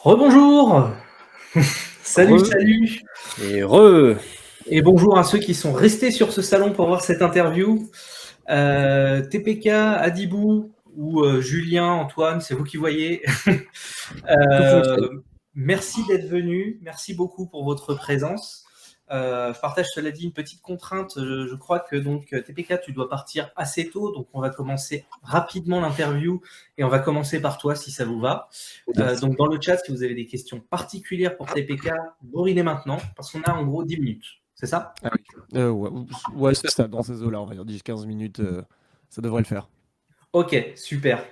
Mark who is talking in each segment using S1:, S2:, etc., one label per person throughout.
S1: Rebonjour. Salut,
S2: Re
S1: salut
S2: et re.
S1: et bonjour à ceux qui sont restés sur ce salon pour voir cette interview. TPK, Adibou ou Julien, Antoine, c'est vous qui voyez.
S2: Tout fonctionne.
S1: Merci d'être venus, merci beaucoup pour votre présence. Je partage, cela dit, une petite contrainte. Je crois que donc TPK, tu dois partir assez tôt, donc on va commencer rapidement l'interview et on va commencer par toi si ça vous va. Donc dans le chat, si vous avez des questions particulières pour TPK, bourrinez maintenant parce qu'on a en gros 10 minutes. C'est ça?
S2: Ah oui. Ouais, c'est ça, dans ces eaux-là, on va dire 10-15 minutes, ça devrait le faire.
S1: Ok, super.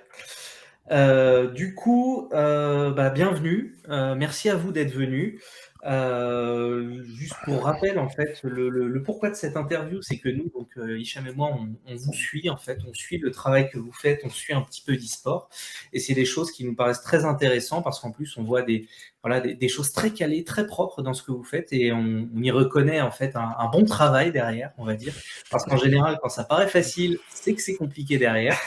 S1: Du coup, bienvenue. Merci à vous d'être venus. Juste pour rappel, en fait, le pourquoi de cette interview, c'est que nous, donc Hicham et moi, on vous suit, en fait, on suit le travail que vous faites, on suit un petit peu d'e-sport, et c'est des choses qui nous paraissent très intéressantes parce qu'en plus, on voit des choses très calées, très propres dans ce que vous faites, et on y reconnaît en fait un bon travail derrière, on va dire, parce qu'en général, quand ça paraît facile, c'est que c'est compliqué derrière.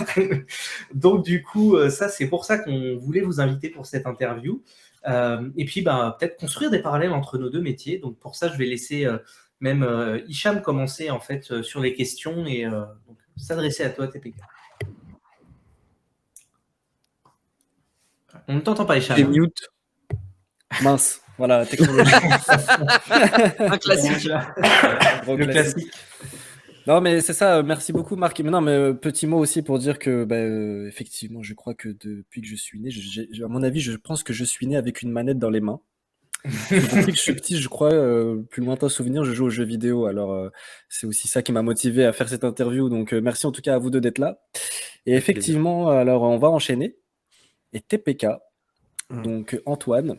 S1: Donc du coup, ça c'est pour ça qu'on voulait vous inviter pour cette interview. Et puis peut-être construire des parallèles entre nos deux métiers. Donc pour ça, je vais laisser même Hicham commencer en fait sur les questions et donc, s'adresser à toi, TPK. On ne t'entend pas, Hicham.
S2: Et mute. Mince, voilà, la technologie.
S1: Un classique.
S2: Gros
S1: Le
S2: classique.
S1: classique.
S2: Non, mais c'est ça, merci beaucoup, Marc. Mais non, mais petit mot aussi pour dire que, effectivement, je crois que depuis que je suis né, à mon avis, je pense que je suis né avec une manette dans les mains. Depuis que je suis petit, je crois, plus lointain souvenir, je joue aux jeux vidéo. Alors, c'est aussi ça qui m'a motivé à faire cette interview. Donc, merci en tout cas à vous deux d'être là. Et
S1: Avec plaisir.
S2: effectivement, alors, on va enchaîner. Et TPK, donc Antoine,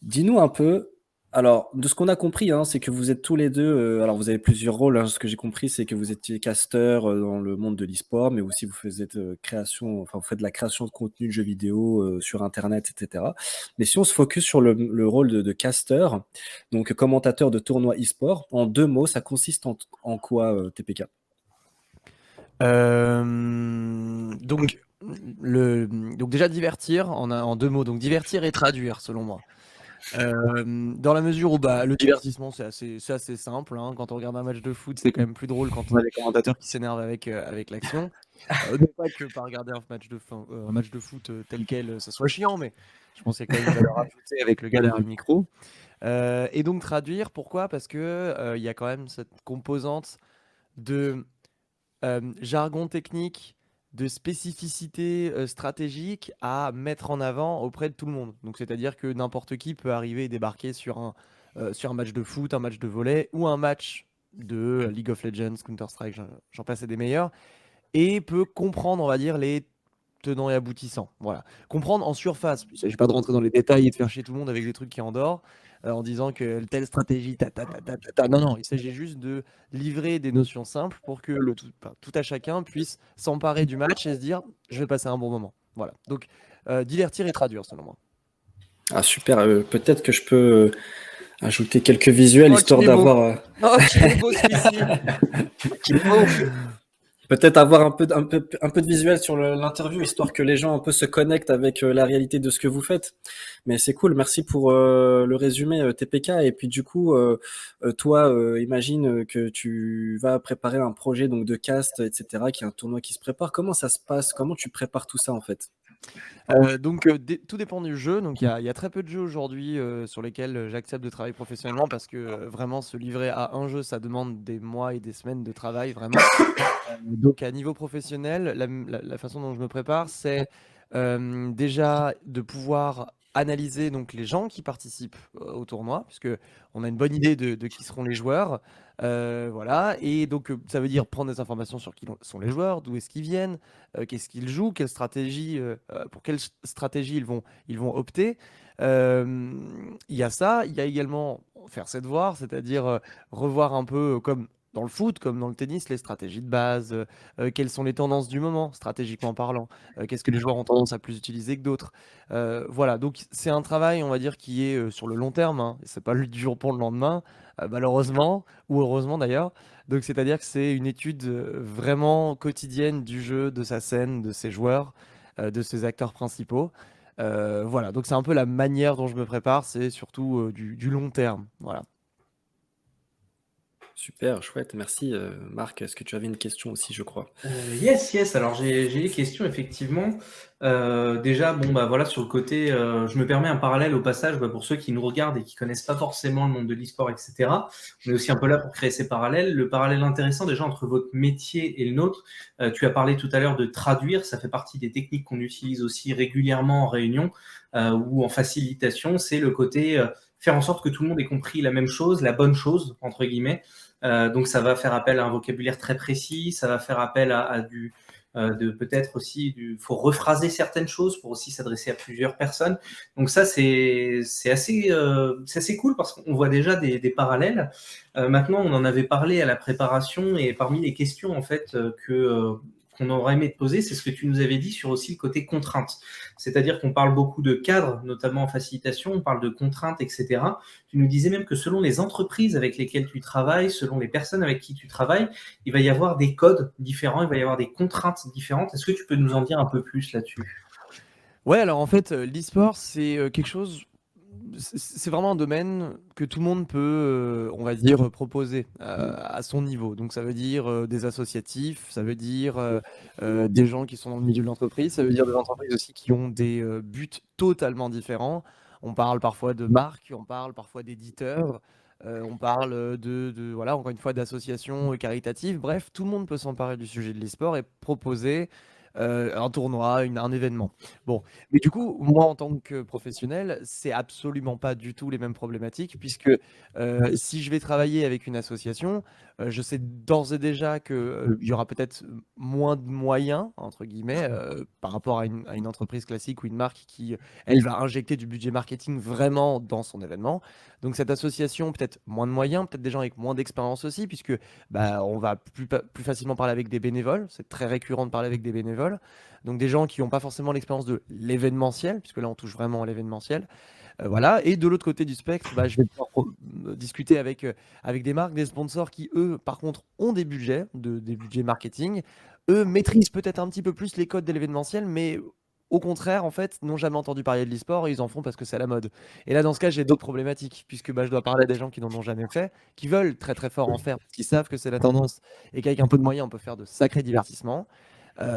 S2: dis-nous un peu. Alors, de ce qu'on a compris, hein, c'est que vous êtes tous les deux. Alors, vous avez plusieurs rôles, hein. Ce que j'ai compris, c'est que vous étiez caster dans le monde de l'e-sport, mais aussi vous faites vous faites de la création de contenu de jeux vidéo sur Internet, etc. Mais si on se focus sur le rôle de caster, donc commentateur de tournois e-sport, en 2 mots, ça consiste en quoi, TPK?
S3: Donc, donc déjà divertir en 2 mots, donc divertir et traduire selon moi. Dans la mesure où le divertissement c'est assez simple, hein. Quand on regarde un match de foot, c'est quand même plus drôle quand on a des commentateurs qui s'énervent avec l'action. Non pas que par regarder un match de foot tel quel, ça soit chiant, mais je pense qu'il y a quand même une valeur ajoutée avec le gars derrière le micro. Et donc traduire, pourquoi? Parce que il y a quand même cette composante de jargon technique, de spécificité stratégique à mettre en avant auprès de tout le monde. Donc c'est-à-dire que n'importe qui peut arriver et débarquer sur un match de foot, un match de volley ou un match de League of Legends, Counter-Strike, j'en passe des meilleurs, et peut comprendre, on va dire, les tenants et aboutissants. Voilà. Comprendre en surface. Il ne s'agit pas de rentrer dans les détails et de faire chier tout le monde avec des trucs qui endort en disant que telle stratégie, ta. Non, non, il s'agit juste de livrer des notions simples pour que tout à chacun puisse s'emparer du match et se dire je vais passer un bon moment. Voilà. Donc, divertir et traduire, selon moi.
S2: Ah super, peut-être que je peux ajouter quelques visuels histoire d'avoir
S3: Oh, qu'il est beau celui-ci. Qu'il est beau.
S2: peut-être avoir un peu de visuel sur l'interview, histoire que les gens un peu se connectent avec la réalité de ce que vous faites. Mais c'est cool, merci pour le résumé TPK. Et puis du coup, toi, imagine que tu vas préparer un projet donc de cast, etc., qui est un tournoi qui se prépare. Comment ça se passe? Comment tu prépares tout ça en fait?
S3: Donc, tout dépend du jeu. Donc, il y a très peu de jeux aujourd'hui sur lesquels j'accepte de travailler professionnellement parce que vraiment se livrer à un jeu, ça demande des mois et des semaines de travail, vraiment. Donc, à niveau professionnel, la façon dont je me prépare, c'est déjà de pouvoir analyser donc les gens qui participent au tournoi, puisque on a une bonne idée de qui seront les joueurs. Voilà. Et donc, ça veut dire prendre des informations sur qui sont les joueurs, d'où est-ce qu'ils viennent, qu'est-ce qu'ils jouent, pour quelle stratégie ils vont opter. Il y a ça. Il y a également faire ses devoirs, c'est-à-dire revoir un peu comme dans le foot, comme dans le tennis, les stratégies de base, quelles sont les tendances du moment, stratégiquement parlant, qu'est-ce que les joueurs ont tendance à plus utiliser que d'autres. Voilà, donc c'est un travail, on va dire, qui est sur le long terme, hein. C'est pas du jour pour le lendemain, malheureusement, ou heureusement d'ailleurs. Donc c'est-à-dire que c'est une étude vraiment quotidienne du jeu, de sa scène, de ses joueurs, de ses acteurs principaux. Voilà, donc c'est un peu la manière dont je me prépare, c'est surtout du long terme. Voilà.
S2: Super, chouette, merci. Marc, est-ce que tu avais une question aussi, je crois?
S1: Yes. Alors j'ai des questions effectivement. Déjà, bon bah voilà sur le côté, je me permets un parallèle au passage pour ceux qui nous regardent et qui connaissent pas forcément le monde de l'e-sport, etc. On est aussi un peu là pour créer ces parallèles. Le parallèle intéressant déjà entre votre métier et le nôtre. Tu as parlé tout à l'heure de traduire. Ça fait partie des techniques qu'on utilise aussi régulièrement en réunion ou en facilitation. C'est le côté faire en sorte que tout le monde ait compris la même chose, la bonne chose entre guillemets. Donc ça va faire appel à un vocabulaire très précis, ça va faire appel à du de peut-être aussi faut rephraser certaines choses pour aussi s'adresser à plusieurs personnes. Donc ça c'est assez cool parce qu'on voit déjà des parallèles. Maintenant on en avait parlé à la préparation et parmi les questions en fait qu'on aurait aimé te poser, c'est ce que tu nous avais dit sur aussi le côté contrainte. C'est-à-dire qu'on parle beaucoup de cadres, notamment en facilitation, on parle de contraintes, etc. Tu nous disais même que selon les entreprises avec lesquelles tu travailles, selon les personnes avec qui tu travailles, il va y avoir des codes différents, il va y avoir des contraintes différentes. Est-ce que tu peux nous en dire un peu plus là-dessus?
S3: Ouais, alors en fait, l'e-sport, c'est quelque chose. C'est vraiment un domaine que tout le monde peut, on va dire, proposer à son niveau. Donc ça veut dire des associatifs, ça veut dire des gens qui sont dans le milieu de l'entreprise, ça veut dire des entreprises aussi qui ont des buts totalement différents. On parle parfois de marques, on parle parfois d'éditeurs, on parle voilà, encore une fois, d'associations caritatives. Bref, tout le monde peut s'emparer du sujet de l'e-sport et proposer un tournoi, un événement. Bon, mais du coup, moi, en tant que professionnel, c'est absolument pas du tout les mêmes problématiques, puisque si je vais travailler avec une association, je sais d'ores et déjà qu'il y aura peut-être moins de moyens, entre guillemets, par rapport à une entreprise classique ou une marque qui, elle, va injecter du budget marketing vraiment dans son événement. Donc cette association, peut-être moins de moyens, peut-être des gens avec moins d'expérience aussi, puisque bah, on va plus facilement parler avec des bénévoles. C'est très récurrent de parler avec des bénévoles. Donc des gens qui n'ont pas forcément l'expérience de l'événementiel, puisque là on touche vraiment à l'événementiel. Voilà. Et de l'autre côté du spectre, bah, je vais pouvoir discuter avec des marques, des sponsors qui, eux, par contre, ont des budgets, des budgets marketing. Eux maîtrisent peut-être un petit peu plus les codes de l'événementiel, mais au contraire, en fait, n'ont jamais entendu parler de l'e-sport et ils en font parce que c'est à la mode. Et là, dans ce cas, j'ai d'autres problématiques, puisque bah, je dois parler à des gens qui n'en ont jamais fait, qui veulent très très fort en faire, parce qu'ils savent que c'est la tendance et qu'avec un peu de moyens, on peut faire de sacrés divertissements.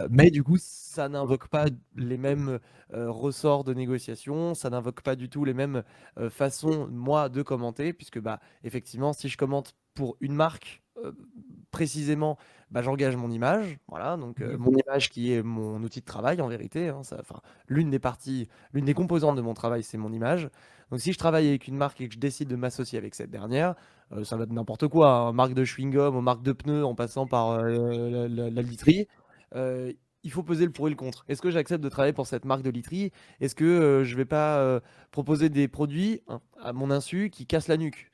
S3: Mais du coup, ça n'invoque pas les mêmes ressorts de négociation, ça n'invoque pas du tout les mêmes façons, moi, de commenter, puisque bah, effectivement, si je commente pour une marque précisément, bah, j'engage mon image, voilà, donc mon image qui est mon outil de travail en vérité, hein, l'une des parties, l'une des composantes de mon travail, c'est mon image. Donc si je travaille avec une marque et que je décide de m'associer avec cette dernière, ça va être n'importe quoi, hein, marque de chewing-gum, aux marques de pneus, en passant par la literie. euh, il faut peser le pour et le contre. Est-ce que j'accepte de travailler pour cette marque de literie? Est-ce que je vais pas proposer des produits hein, à mon insu qui cassent la nuque?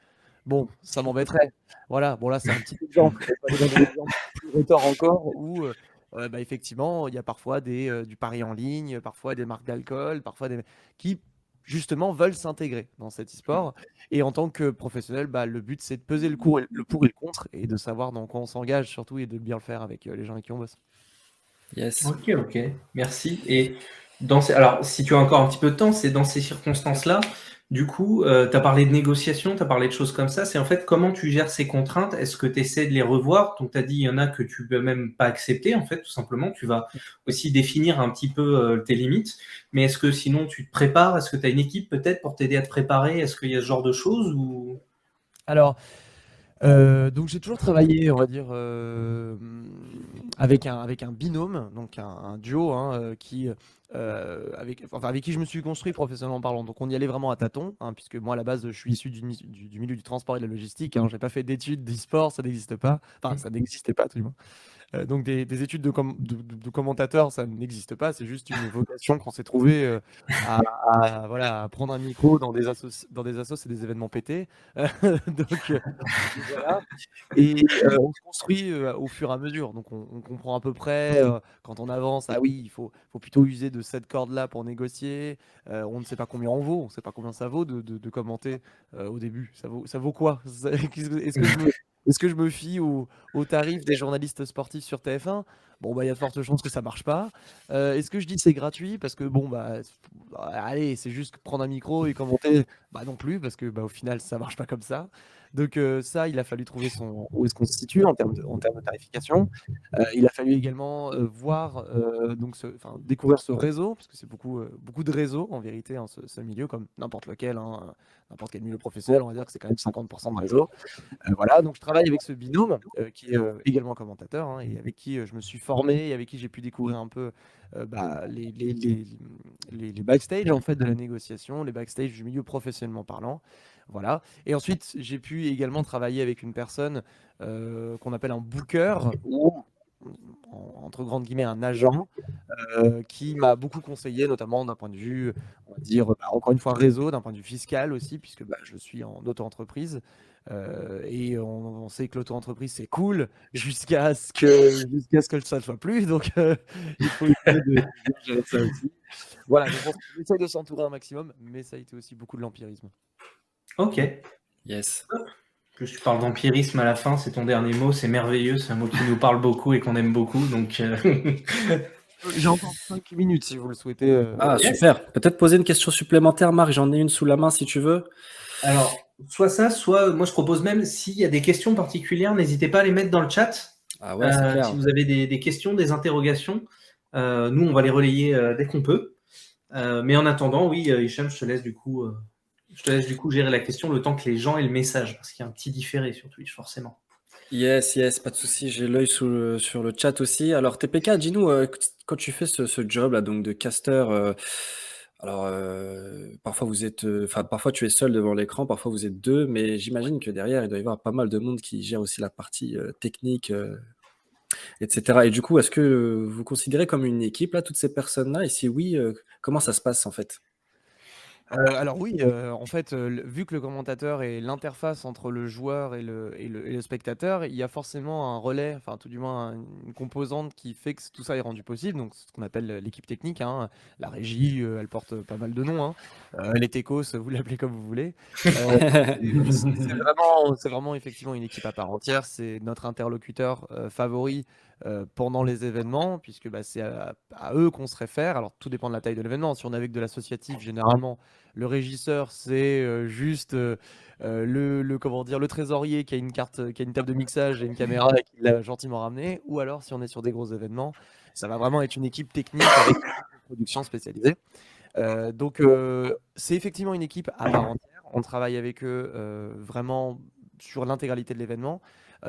S3: Bon, ça m'embêterait. Voilà, bon là c'est un petit exemple. Je vais pas aller dans des exemples plus retors encore où bah, effectivement il y a parfois du pari en ligne, parfois des marques d'alcool, parfois des qui justement veulent s'intégrer dans cet e-sport. Et en tant que professionnel, bah, le but c'est de peser le pour et le contre et de savoir dans quoi on s'engage surtout et de bien le faire avec les gens avec qui on bosse.
S2: Yes.
S1: Ok, merci. Et alors, si tu as encore un petit peu de temps, c'est dans ces circonstances-là, du coup, tu as parlé de négociation, tu as parlé de choses comme ça. C'est en fait comment tu gères ces contraintes. Est-ce que tu essaies de les revoir? Donc, tu as dit, il y en a que tu peux même pas accepter, en fait, tout simplement. Tu vas aussi définir un petit peu tes limites. Mais est-ce que sinon, tu te prépares? Est-ce que tu as une équipe peut-être pour t'aider à te préparer? Est-ce qu'il y a ce genre de choses ou...
S3: Alors, donc j'ai toujours travaillé, on va dire, avec un binôme, donc un duo, hein, avec qui je me suis construit professionnellement parlant. Donc on y allait vraiment à tâtons, hein, puisque moi à la base je suis issu du milieu du transport et de la logistique. Hein, j'ai pas fait d'études d'e-sport, ça n'existe pas. Enfin, ça n'existait pas, tout du moins. Donc des études de commentateur, ça n'existe pas, c'est juste une vocation qu'on s'est trouvé voilà, à prendre un micro dans des assos et des événements pétés. Donc voilà. Et on se construit au fur et à mesure. Donc on comprend à peu près quand on avance, ah oui, faut plutôt user de cette corde-là pour négocier. On ne sait pas combien on vaut, on ne sait pas combien ça vaut de commenter au début. Ça vaut quoi? Est-ce que je me fie au tarif des journalistes sportifs sur TF1? Bon, bah, il y a de fortes chances que ça marche pas. Est-ce que je dis c'est gratuit parce que bon, allez, c'est juste prendre un micro et commenter? Bah non plus, parce que bah, au final, ça marche pas comme ça. Donc ça, il a fallu trouver où est-ce qu'on se situe en termes de tarification. Il a fallu également voir, découvrir ce réseau, parce que c'est beaucoup de réseaux en vérité, hein, ce milieu, comme n'importe lequel, hein, n'importe quel milieu professionnel, on va dire que c'est quand même 50% de réseau. Voilà, donc je travaille avec ce binôme qui est également commentateur, hein, et avec qui je me suis formé et avec qui j'ai pu découvrir un peu les backstage en fait, de la négociation, les backstage du milieu professionnellement parlant. Voilà. Et ensuite, j'ai pu également travailler avec une personne qu'on appelle un booker ou entre grandes guillemets un agent qui m'a beaucoup conseillé, notamment d'un point de vue, on va dire, encore une fois réseau, d'un point de vue fiscal aussi, puisque je suis en auto-entreprise. Et on sait que l'auto-entreprise c'est cool jusqu'à ce que ça ne soit plus. Donc il faut essayer de bien gérer ça aussi. Voilà, donc on essaye de s'entourer un maximum, mais ça a été aussi beaucoup de l'empirisme.
S1: Ok.
S2: Yes.
S1: Plus tu parles d'empirisme à la fin, c'est ton dernier mot, c'est merveilleux, c'est un mot qui nous parle beaucoup et qu'on aime beaucoup. Donc,
S3: J'ai encore 5 minutes si vous le souhaitez.
S2: Ah,
S1: Yes.
S2: super. Peut-être poser une question supplémentaire, Marc. J'en ai une sous la main si tu veux.
S1: Alors, soit ça, soit moi je propose même, s'il y a des questions particulières, n'hésitez pas à les mettre dans le chat.
S2: Ah ouais, c'est clair.
S1: Si vous avez des questions, des interrogations, nous on va les relayer dès qu'on peut. Mais en attendant, oui, Hicham, je te laisse du coup gérer la question le temps que les gens aient le message, parce qu'il y a un petit différé sur Twitch, forcément.
S2: Yes, pas de souci. J'ai l'œil sur le chat aussi. Alors, TPK, dis-nous, quand tu fais ce job là, donc de caster, alors parfois parfois tu es seul devant l'écran, parfois vous êtes deux, mais j'imagine que derrière il doit y avoir pas mal de monde qui gère aussi la partie technique, etc. Et du coup, est-ce que vous considérez comme une équipe là toutes ces personnes-là? Et si oui, comment ça se passe en fait?
S3: Alors oui, en fait, vu que le commentateur est l'interface entre le joueur et le spectateur, il y a forcément un relais, enfin tout du moins une composante qui fait que tout ça est rendu possible. Donc ce qu'on appelle l'équipe technique, hein. La régie, elle porte pas mal de noms, hein. Les techos, vous l'appelez comme vous voulez. C'est vraiment effectivement une équipe à part entière. C'est notre interlocuteur favori pendant les événements, puisque c'est à eux qu'on se réfère. Alors tout dépend de la taille de l'événement. Si on est avec de l'associatif, généralement le régisseur, c'est juste comment dire, le trésorier qui a une carte, qui a une table de mixage et une caméra et qui l'a gentiment ramené. Ou alors, si on est sur des gros événements, ça va vraiment être une équipe technique avec une production spécialisée. Donc, c'est effectivement une équipe à part entière. On travaille avec eux vraiment sur l'intégralité de l'événement.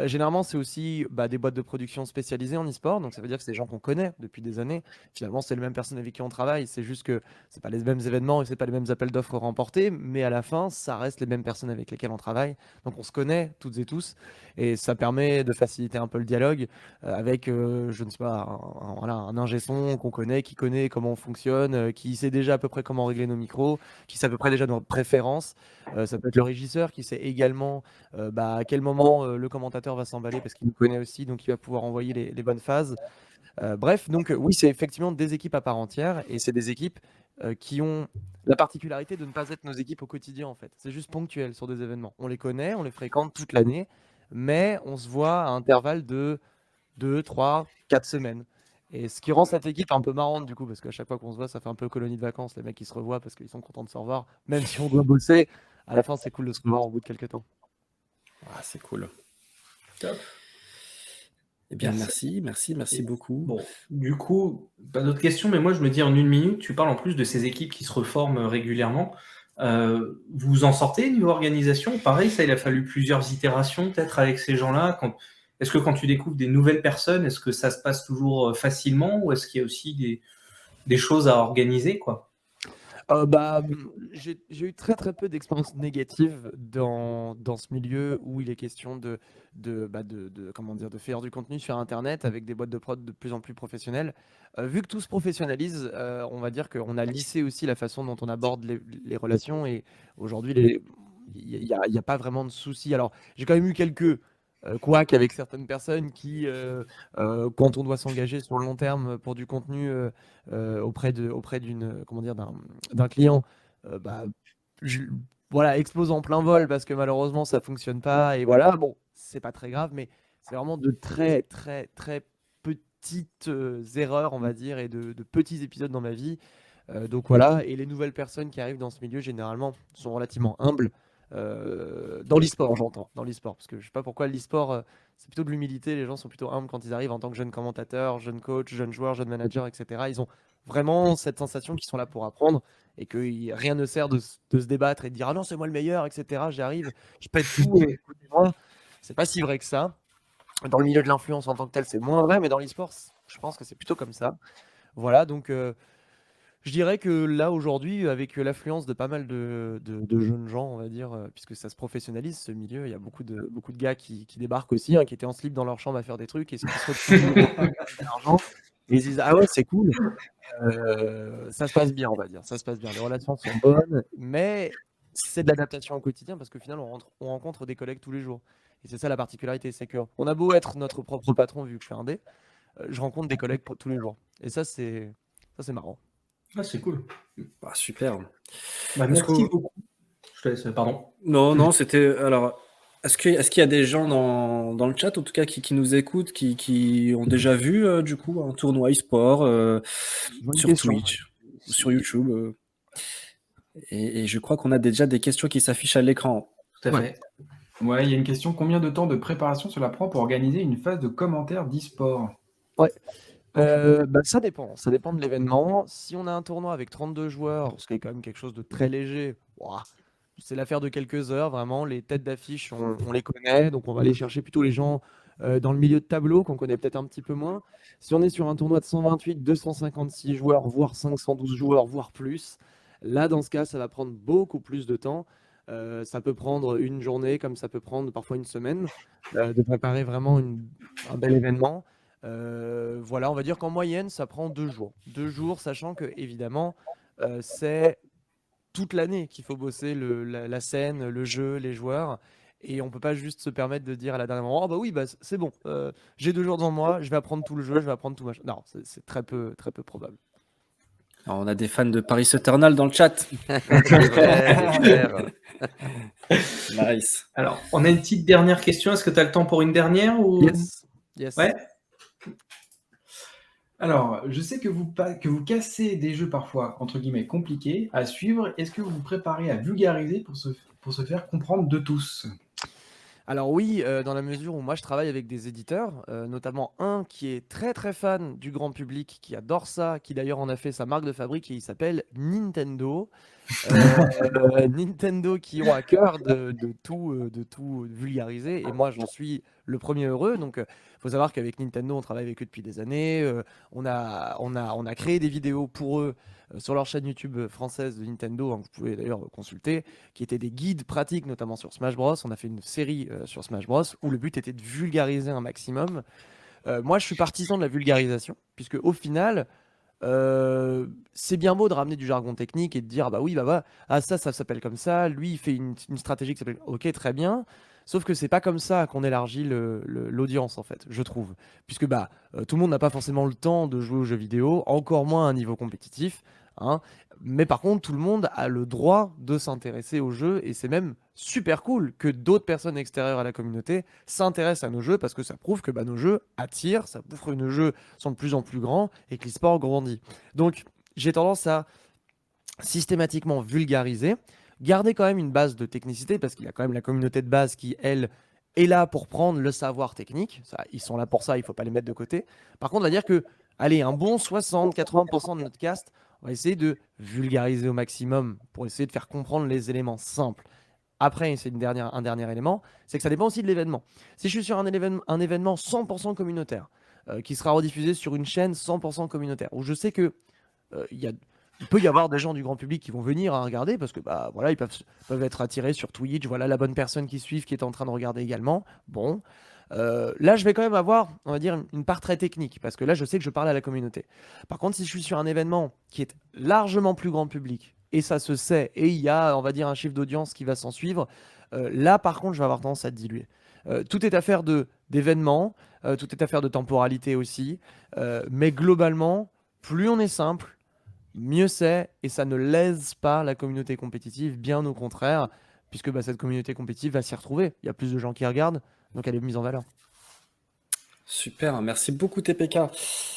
S3: Généralement, c'est aussi des boîtes de production spécialisées en e-sport. Donc, ça veut dire que c'est des gens qu'on connaît depuis des années. Finalement, c'est les mêmes personnes avec qui on travaille. C'est juste que c'est pas les mêmes événements et c'est pas les mêmes appels d'offres remportés. Mais à la fin, ça reste les mêmes personnes avec lesquelles on travaille. Donc, on se connaît toutes et tous. Et ça permet de faciliter un peu le dialogue avec, je ne sais pas, un ingé son qu'on connaît, qui connaît comment on fonctionne, qui sait déjà à peu près comment régler nos micros, qui sait à peu près déjà nos préférences. Ça peut être le régisseur qui sait également à quel moment le commentateur va s'emballer parce qu'il nous connaît aussi, donc il va pouvoir envoyer les bonnes phases. Bref, donc oui, c'est effectivement des équipes à part entière et c'est des équipes qui ont la particularité de ne pas être nos équipes au quotidien en fait. C'est juste ponctuel sur des événements. On les connaît, on les fréquente toute l'année, mais on se voit à intervalles de 2, 3, 4 semaines. Et ce qui rend cette équipe un peu marrante du coup, parce qu'à chaque fois qu'on se voit, ça fait un peu colonie de vacances, les mecs qui se revoient parce qu'ils sont contents de se revoir, même si on doit bosser, à la fin c'est cool de se revoir au bout de quelques temps.
S2: Ah, c'est cool.
S1: Top.
S2: Eh bien, merci beaucoup.
S1: Bon, du coup, pas d'autres questions, mais moi je me dis en une minute, tu parles en plus de ces équipes qui se reforment régulièrement. Vous en sortez niveau organisation? Pareil, ça, il a fallu plusieurs itérations peut-être avec ces gens-là. Est-ce que quand tu découvres des nouvelles personnes, est-ce que ça se passe toujours facilement ou est-ce qu'il y a aussi des choses à organiser, quoi?
S3: J'ai eu très très peu d'expériences négatives dans ce milieu où il est question comment dire, de faire du contenu sur Internet avec des boîtes de prod de plus en plus professionnelles. Vu que tout se professionnalise, on va dire qu'on a lissé aussi la façon dont on aborde les relations et aujourd'hui, il y a pas vraiment de soucis. Alors, j'ai quand même eu quelques couacs avec certaines personnes qui, quand on doit s'engager sur le long terme pour du contenu auprès d'une, comment dire, d'un client, je- voilà, explose en plein vol parce que malheureusement ça fonctionne pas et voilà, bon, c'est pas très grave, mais c'est vraiment de très très très petites erreurs, on va dire, et de petits épisodes dans ma vie. Donc voilà, et les nouvelles personnes qui arrivent dans ce milieu, généralement, sont relativement humbles. Dans l'e-sport, j'entends, dans l'e-sport, parce que je sais pas pourquoi l'e-sport, c'est plutôt de l'humilité. Les gens sont plutôt humbles quand ils arrivent en tant que jeunes commentateurs, jeunes coachs, jeunes joueurs, jeunes managers, etc. Ils ont vraiment cette sensation qu'ils sont là pour apprendre et que rien ne sert de se débattre et de dire ah non, c'est moi le meilleur, etc. J'arrive, je pète tout, écoutez-moi. C'est pas si vrai que ça. Dans le milieu de l'influence en tant que tel, c'est moins vrai, mais dans l'e-sport, je pense que c'est plutôt comme ça. Voilà, donc je dirais que là, aujourd'hui, avec l'affluence de pas mal de jeunes gens, on va dire, puisque ça se professionnalise ce milieu, il y a beaucoup de gars qui débarquent aussi, hein, qui étaient en slip dans leur chambre à faire des trucs et qui se retrouvent d'argent. Et ils disent ah ouais, c'est cool. Ça se passe bien, on va dire. Ça se passe bien. Les relations sont bonnes, mais c'est de l'adaptation au quotidien parce qu'au final, on rencontre des collègues tous les jours. Et c'est ça la particularité, c'est qu'on a beau être notre propre patron vu que je suis indé, je rencontre des collègues tous les jours. Et ça, c'est marrant.
S1: Ah, c'est cool.
S2: Ah, super.
S1: Bah,
S2: Est-ce
S1: merci
S2: qu'on-
S1: beaucoup. Je te laisse, pardon.
S2: Non, c'était. Alors, est-ce qu'il y a des gens dans le chat, en tout cas, qui nous écoutent, qui ont déjà vu, du coup, un tournoi e-sport
S3: Bonne
S2: sur
S3: question.
S2: Twitch ou sur YouTube et je crois qu'on a déjà des questions qui s'affichent à l'écran.
S1: Tout à
S4: Ouais.
S1: fait.
S4: Ouais, il y a une question. Combien de temps de préparation cela prend pour organiser une phase de commentaire d'e-sport?
S3: Ça dépend. Ça dépend de l'événement. Si on a un tournoi avec 32 joueurs, ce qui est quand même quelque chose de très léger, ouah, c'est l'affaire de quelques heures, vraiment. Les têtes d'affiche, on les connaît, donc on va aller chercher plutôt les gens dans le milieu de tableau qu'on connaît peut-être un petit peu moins. Si on est sur un tournoi de 128, 256 joueurs, voire 512 joueurs, voire plus, là, dans ce cas, ça va prendre beaucoup plus de temps. Ça peut prendre une journée, comme ça peut prendre parfois une semaine, de préparer vraiment un bel événement. Voilà, on va dire qu'en moyenne, ça prend 2 jours. 2 jours, sachant que, évidemment, c'est toute l'année qu'il faut bosser la scène, le jeu, les joueurs. Et on peut pas juste se permettre de dire à la dernière moment, oh bah oui, bah c'est bon, j'ai 2 jours devant moi, je vais apprendre tout le jeu, je vais apprendre tout machin. Non, c'est très peu probable.
S2: Alors, on a des fans de Paris Eternal dans le chat.
S3: C'est vrai, frère.
S2: Nice.
S1: Alors, on a une petite dernière question. Est-ce que tu as le temps pour une dernière ou...
S3: Yes.
S1: Ouais.
S4: Alors, je sais que vous cassez des jeux parfois, entre guillemets, compliqués à suivre. Est-ce que vous vous préparez à vulgariser pour se faire comprendre de tous?
S3: Alors oui, dans la mesure où moi je travaille avec des éditeurs, notamment un qui est très très fan du grand public, qui adore ça, qui d'ailleurs en a fait sa marque de fabrique et il s'appelle Nintendo. Nintendo qui ont à cœur de tout vulgariser et moi j'en suis le premier heureux. Donc faut savoir qu'avec Nintendo on travaille avec eux depuis des années. On a créé des vidéos pour eux sur leur chaîne YouTube française de Nintendo, hein, que vous pouvez d'ailleurs consulter, qui étaient des guides pratiques notamment sur Smash Bros. On a fait une série sur Smash Bros où le but était de vulgariser un maximum. Moi je suis partisan de la vulgarisation puisque au final c'est bien beau de ramener du jargon technique et de dire ah bah oui ça s'appelle comme ça, lui il fait une stratégie qui s'appelle ok, très bien, sauf que c'est pas comme ça qu'on élargit l'audience en fait, je trouve, puisque tout le monde n'a pas forcément le temps de jouer aux jeux vidéo, encore moins à un niveau compétitif, hein. Mais par contre tout le monde a le droit de s'intéresser aux jeux et c'est même super cool que d'autres personnes extérieures à la communauté s'intéressent à nos jeux parce que ça prouve que nos jeux attirent, ça prouve que nos jeux sont de plus en plus grands et que l'e-sport grandit. Donc, j'ai tendance à systématiquement vulgariser, garder quand même une base de technicité parce qu'il y a quand même la communauté de base qui, elle, est là pour prendre le savoir technique. Ça, ils sont là pour ça, il ne faut pas les mettre de côté. Par contre, on va dire que, allez, un bon 60-80% de notre cast, on va essayer de vulgariser au maximum pour essayer de faire comprendre les éléments simples. Après, c'est un dernier élément, c'est que ça dépend aussi de l'événement. Si je suis sur un événement 100% communautaire, qui sera rediffusé sur une chaîne 100% communautaire, où je sais que il peut y avoir des gens du grand public qui vont venir à regarder parce que voilà, ils peuvent être attirés sur Twitch, voilà la bonne personne qui suit, qui est en train de regarder également. Bon, là je vais quand même avoir, on va dire, une part très technique parce que là je sais que je parle à la communauté. Par contre, si je suis sur un événement qui est largement plus grand public, et ça se sait, et il y a, on va dire, un chiffre d'audience qui va s'en suivre, là par contre je vais avoir tendance à diluer. Tout est affaire d'événements, tout est affaire de temporalité aussi, mais globalement, plus on est simple, mieux c'est, et ça ne lèse pas la communauté compétitive, bien au contraire, puisque cette communauté compétitive va s'y retrouver. Il y a plus de gens qui regardent, donc elle est mise en valeur.
S2: Super, merci beaucoup TPK.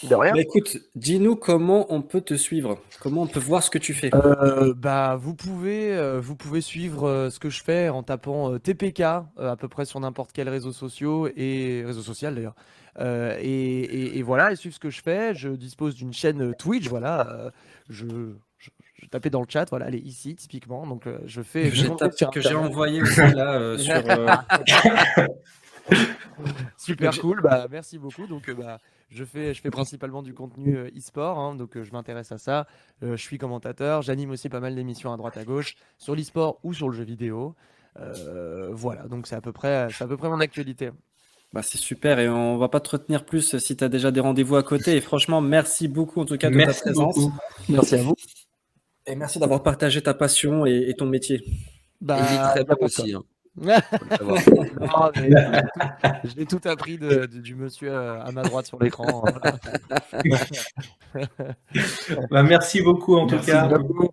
S3: De rien.
S2: Bah écoute, dis-nous comment on peut te suivre, comment on peut voir ce que tu fais.
S3: Vous pouvez suivre ce que je fais en tapant TPK à peu près sur n'importe quel réseau social d'ailleurs. Et voilà, et suivre ce que je fais. Je dispose d'une chaîne Twitch, voilà. Je tapais dans le chat, voilà, elle est ici typiquement. Donc je fais du contenu sur
S2: Que j'ai
S3: Internet.
S2: envoyé aussi là sur.
S3: Super
S2: j'ai-
S3: cool, bah merci beaucoup. Donc je fais principalement du contenu e-sport, hein, donc je m'intéresse à ça. Je suis commentateur, j'anime aussi pas mal d'émissions à droite à gauche sur l'e-sport ou sur le jeu vidéo. Voilà, donc c'est à peu près mon actualité.
S2: Bah, c'est super et on va pas te retenir plus si tu as déjà des rendez-vous à côté. Et franchement, merci beaucoup en tout cas de ta
S1: Merci
S2: présence
S1: beaucoup.
S3: Merci à vous.
S2: et merci d'avoir partagé ta passion et ton métier.
S5: Et il est
S3: Bah,
S5: très
S3: y a
S5: bon
S3: pas de quoi.
S5: aussi, hein, faut le savoir.
S3: Non, mais je l'ai tout appris du monsieur à ma droite sur l'écran.
S1: Bah, merci beaucoup en tout
S4: Merci
S1: cas.
S4: beaucoup.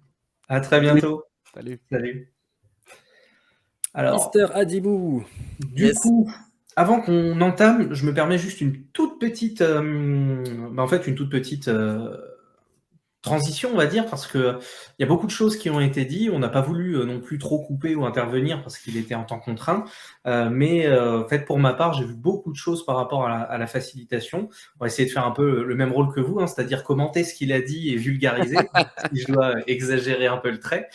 S1: À très bientôt.
S3: Salut.
S1: Salut. Alors,
S2: Mister Adibou.
S1: du
S5: Yes.
S1: coup, avant qu'on entame, je me permets juste une toute petite, une toute petite transition, on va dire, parce que il y a beaucoup de choses qui ont été dites. On n'a pas voulu non plus trop couper ou intervenir parce qu'il était en temps contraint. Mais en fait, pour ma part, j'ai vu beaucoup de choses par rapport à la facilitation. On va essayer de faire un peu le même rôle que vous, hein, c'est-à-dire commenter ce qu'il a dit et vulgariser, si je dois exagérer un peu le trait.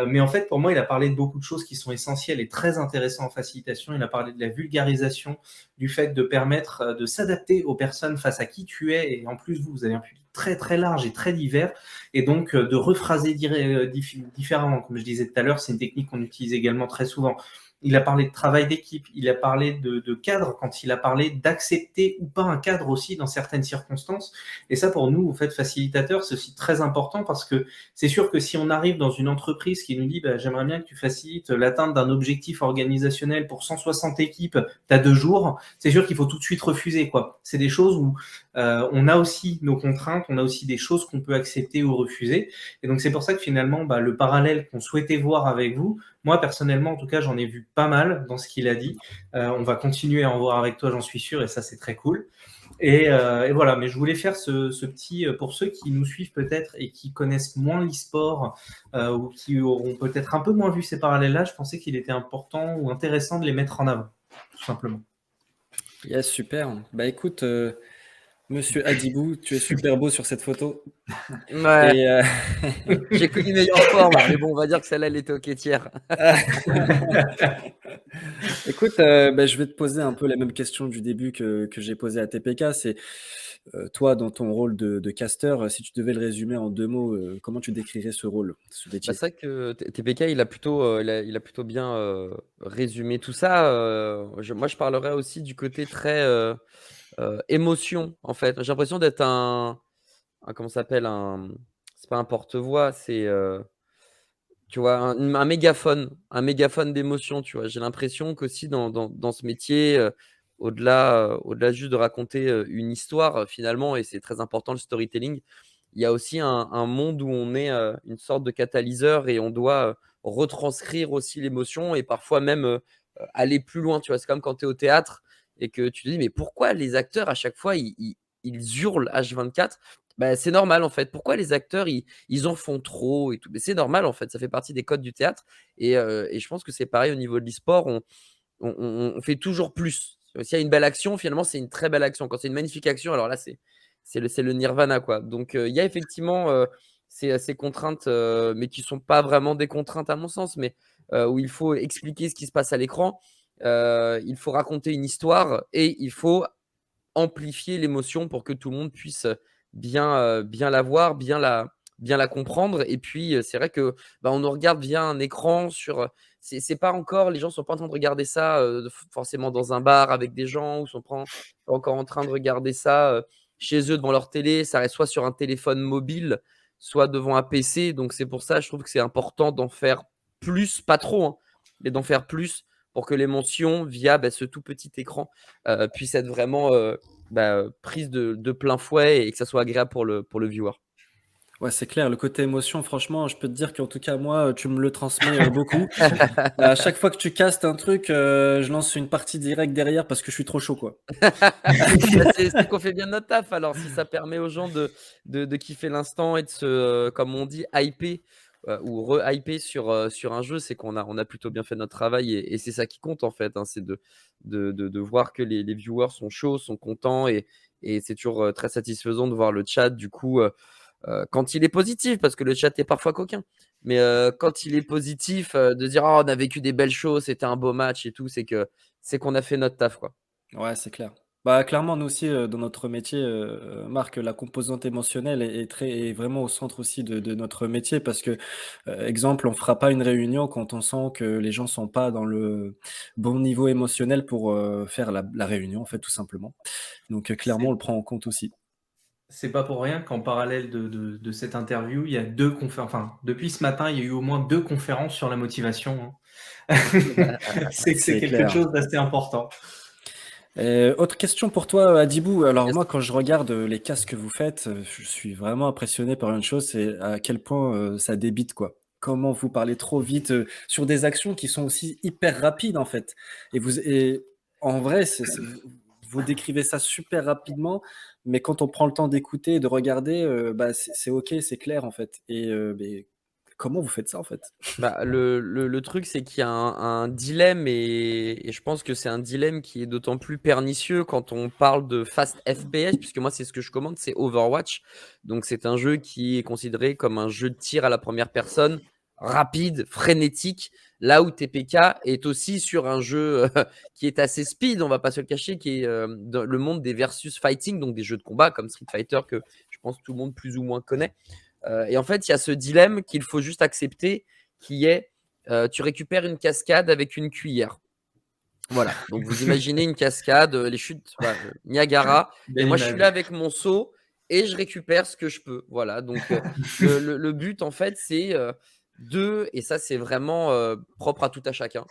S1: Mais en fait, pour moi, il a parlé de beaucoup de choses qui sont essentielles et très intéressantes en facilitation. Il a parlé de la vulgarisation, du fait de permettre de s'adapter aux personnes face à qui tu es. Et en plus, vous avez un public très très large et très divers. Et donc, de rephraser différemment. Comme je disais tout à l'heure, c'est une technique qu'on utilise également très souvent. Il a parlé de travail d'équipe, il a parlé de cadre quand il a parlé d'accepter ou pas un cadre aussi dans certaines circonstances. Et ça, pour nous, en fait, facilitateur, c'est aussi très important parce que c'est sûr que si on arrive dans une entreprise qui nous dit bah, j'aimerais bien que tu facilites l'atteinte d'un objectif organisationnel pour 160 équipes, tu as 2 jours, c'est sûr qu'il faut tout de suite refuser, quoi. C'est des choses où on a aussi nos contraintes, on a aussi des choses qu'on peut accepter ou refuser. Et donc, c'est pour ça que finalement, bah, le parallèle qu'on souhaitait voir avec vous, moi, personnellement, en tout cas, j'en ai vu pas mal dans ce qu'il a dit. On va continuer à en voir avec toi, j'en suis sûr, et ça, c'est très cool. Et voilà, mais je voulais faire ce petit, pour ceux qui nous suivent peut-être et qui connaissent moins l'e-sport ou qui auront peut-être un peu moins vu ces parallèles-là, je pensais qu'il était important ou intéressant de les mettre en avant, tout simplement.
S2: Yes, super. Bah écoute, Monsieur Adibou, tu es super beau sur cette photo.
S5: Ouais,
S2: Et
S5: j'ai connu meilleure forme, mais bon, on va dire que celle-là, elle était au quêtière.
S2: écoute, bah, je vais te poser un peu la même question du début que j'ai posée à TPK. C'est toi, dans ton rôle de caster, si tu devais le résumer en 2 mots, comment tu décrirais ce rôle, ce
S5: Bah,
S2: métier?
S5: c'est vrai que TPK, il a plutôt bien résumé tout ça. Moi, je parlerais aussi du côté très émotion, en fait. J'ai l'impression d'être comment ça s'appelle, c'est pas un porte-voix, c'est tu vois, un mégaphone d'émotion, tu vois. J'ai l'impression qu'aussi dans ce métier, au-delà juste de raconter une histoire finalement, et c'est très important le storytelling, il y a aussi un monde où on est une sorte de catalyseur et on doit retranscrire aussi l'émotion et parfois même aller plus loin. Tu vois, c'est comme quand tu es au théâtre et que tu te dis, mais pourquoi les acteurs à chaque fois ils hurlent H24? Bah, c'est normal en fait. Pourquoi les acteurs ils en font trop et tout? Mais c'est normal en fait. Ça fait partie des codes du théâtre et je pense que c'est pareil au niveau de l'e-sport. On fait toujours plus. S'il y a une belle action, finalement, c'est une très belle action. Quand c'est une magnifique action, alors là, c'est le nirvana, quoi. Donc, il y a effectivement ces contraintes, mais qui ne sont pas vraiment des contraintes à mon sens, mais où il faut expliquer ce qui se passe à l'écran. Il faut raconter une histoire et il faut amplifier l'émotion pour que tout le monde puisse bien la voir, bien la comprendre. Et puis, c'est vrai que on nous regarde via un écran c'est pas encore, les gens sont pas en train de regarder ça forcément dans un bar avec des gens ou sont pas encore en train de regarder ça chez eux devant leur télé. Ça reste soit sur un téléphone mobile, soit devant un PC. Donc, c'est pour ça, je trouve que c'est important d'en faire plus, pas trop, hein, mais d'en faire plus pour que l'émotion via ce tout petit écran puisse être vraiment prise de plein fouet et que ça soit agréable pour le viewer.
S2: Ouais, c'est clair, le côté émotion, franchement, je peux te dire qu'en tout cas, moi, tu me le transmets beaucoup. À chaque fois que tu castes un truc, je lance une partie directe derrière parce que je suis trop chaud, quoi.
S5: Bah, c'est qu'on fait bien notre taf alors, si ça permet aux gens de kiffer l'instant et de se, comme on dit, hyper, ou re-hyper sur un jeu, c'est qu'on a plutôt bien fait notre travail et c'est ça qui compte en fait, hein. C'est de voir que les viewers sont chauds, sont contents et c'est toujours, très satisfaisant de voir le chat du coup, quand il est positif, parce que le chat est parfois coquin. Mais quand il est positif, de dire: «Oh, on a vécu des belles choses, c'était un beau match et tout», c'est qu'on a fait notre taf, quoi.
S2: Ouais, c'est clair. Bah, clairement, nous aussi, dans notre métier, Marc, la composante émotionnelle est vraiment au centre aussi de notre métier parce que, exemple, on fera pas une réunion quand on sent que les gens sont pas dans le bon niveau émotionnel pour, faire la réunion, en fait, tout simplement. Donc, clairement, on
S1: C'est
S2: le prend en compte aussi.
S1: c'est pas pour rien qu'en parallèle de cette interview, il y a 2 conférences. Enfin, depuis ce matin, il y a eu au moins 2 conférences sur la motivation, hein. C'est que c'est
S2: C'est
S1: quelque
S2: clair.
S1: chose d'assez important.
S2: Autre question pour toi, Adibou. Alors
S5: Yes.
S2: moi, quand je regarde, les casques que vous faites, je suis vraiment impressionné par une chose, c'est à quel point, ça débite, quoi. Comment vous parlez trop vite, sur des actions qui sont aussi hyper rapides, en fait. Et en vrai, c'est vous décrivez ça super rapidement, mais quand on prend le temps d'écouter et de regarder, bah, c'est OK, c'est clair, en fait. Beh, comment vous faites ça, en fait?
S5: Bah, le truc, c'est qu'il y a un dilemme et je pense que c'est un dilemme qui est d'autant plus pernicieux quand on parle de fast FPS, puisque moi, c'est ce que je commande, c'est Overwatch. Donc, c'est un jeu qui est considéré comme un jeu de tir à la première personne, rapide, frénétique, là où TPK est aussi sur un jeu qui est assez speed, on va pas se le cacher, qui est dans le monde des versus fighting, donc des jeux de combat comme Street Fighter que je pense tout le monde plus ou moins connaît. Et en fait, il y a ce dilemme qu'il faut juste accepter, qui est tu récupères une cascade avec une cuillère. Voilà. Donc vous imaginez une cascade, les chutes Niagara, et
S1: Belle
S5: moi je suis là
S1: image.
S5: avec mon seau et je récupère ce que je peux. Voilà. Donc le but en fait, c'est et ça c'est vraiment propre à tout à chacun,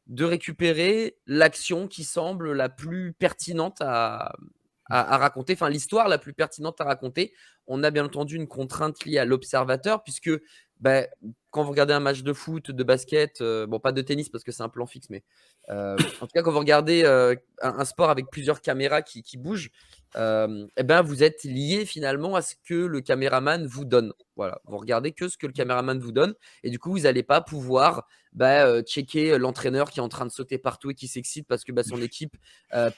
S5: de récupérer l'action qui semble la plus pertinente à raconter, enfin l'histoire la plus pertinente à raconter. On a bien entendu une contrainte liée à l'observateur, puisque bah, quand vous regardez un match de foot, de basket, bon pas de tennis parce que c'est un plan fixe, mais en tout cas quand vous regardez un sport avec plusieurs caméras qui bougent, eh ben, vous êtes lié finalement à ce que le caméraman vous donne. Voilà, vous regardez que ce que le caméraman vous donne, et du coup vous n'allez pas pouvoir checker l'entraîneur qui est en train de sauter partout et qui s'excite parce que son équipe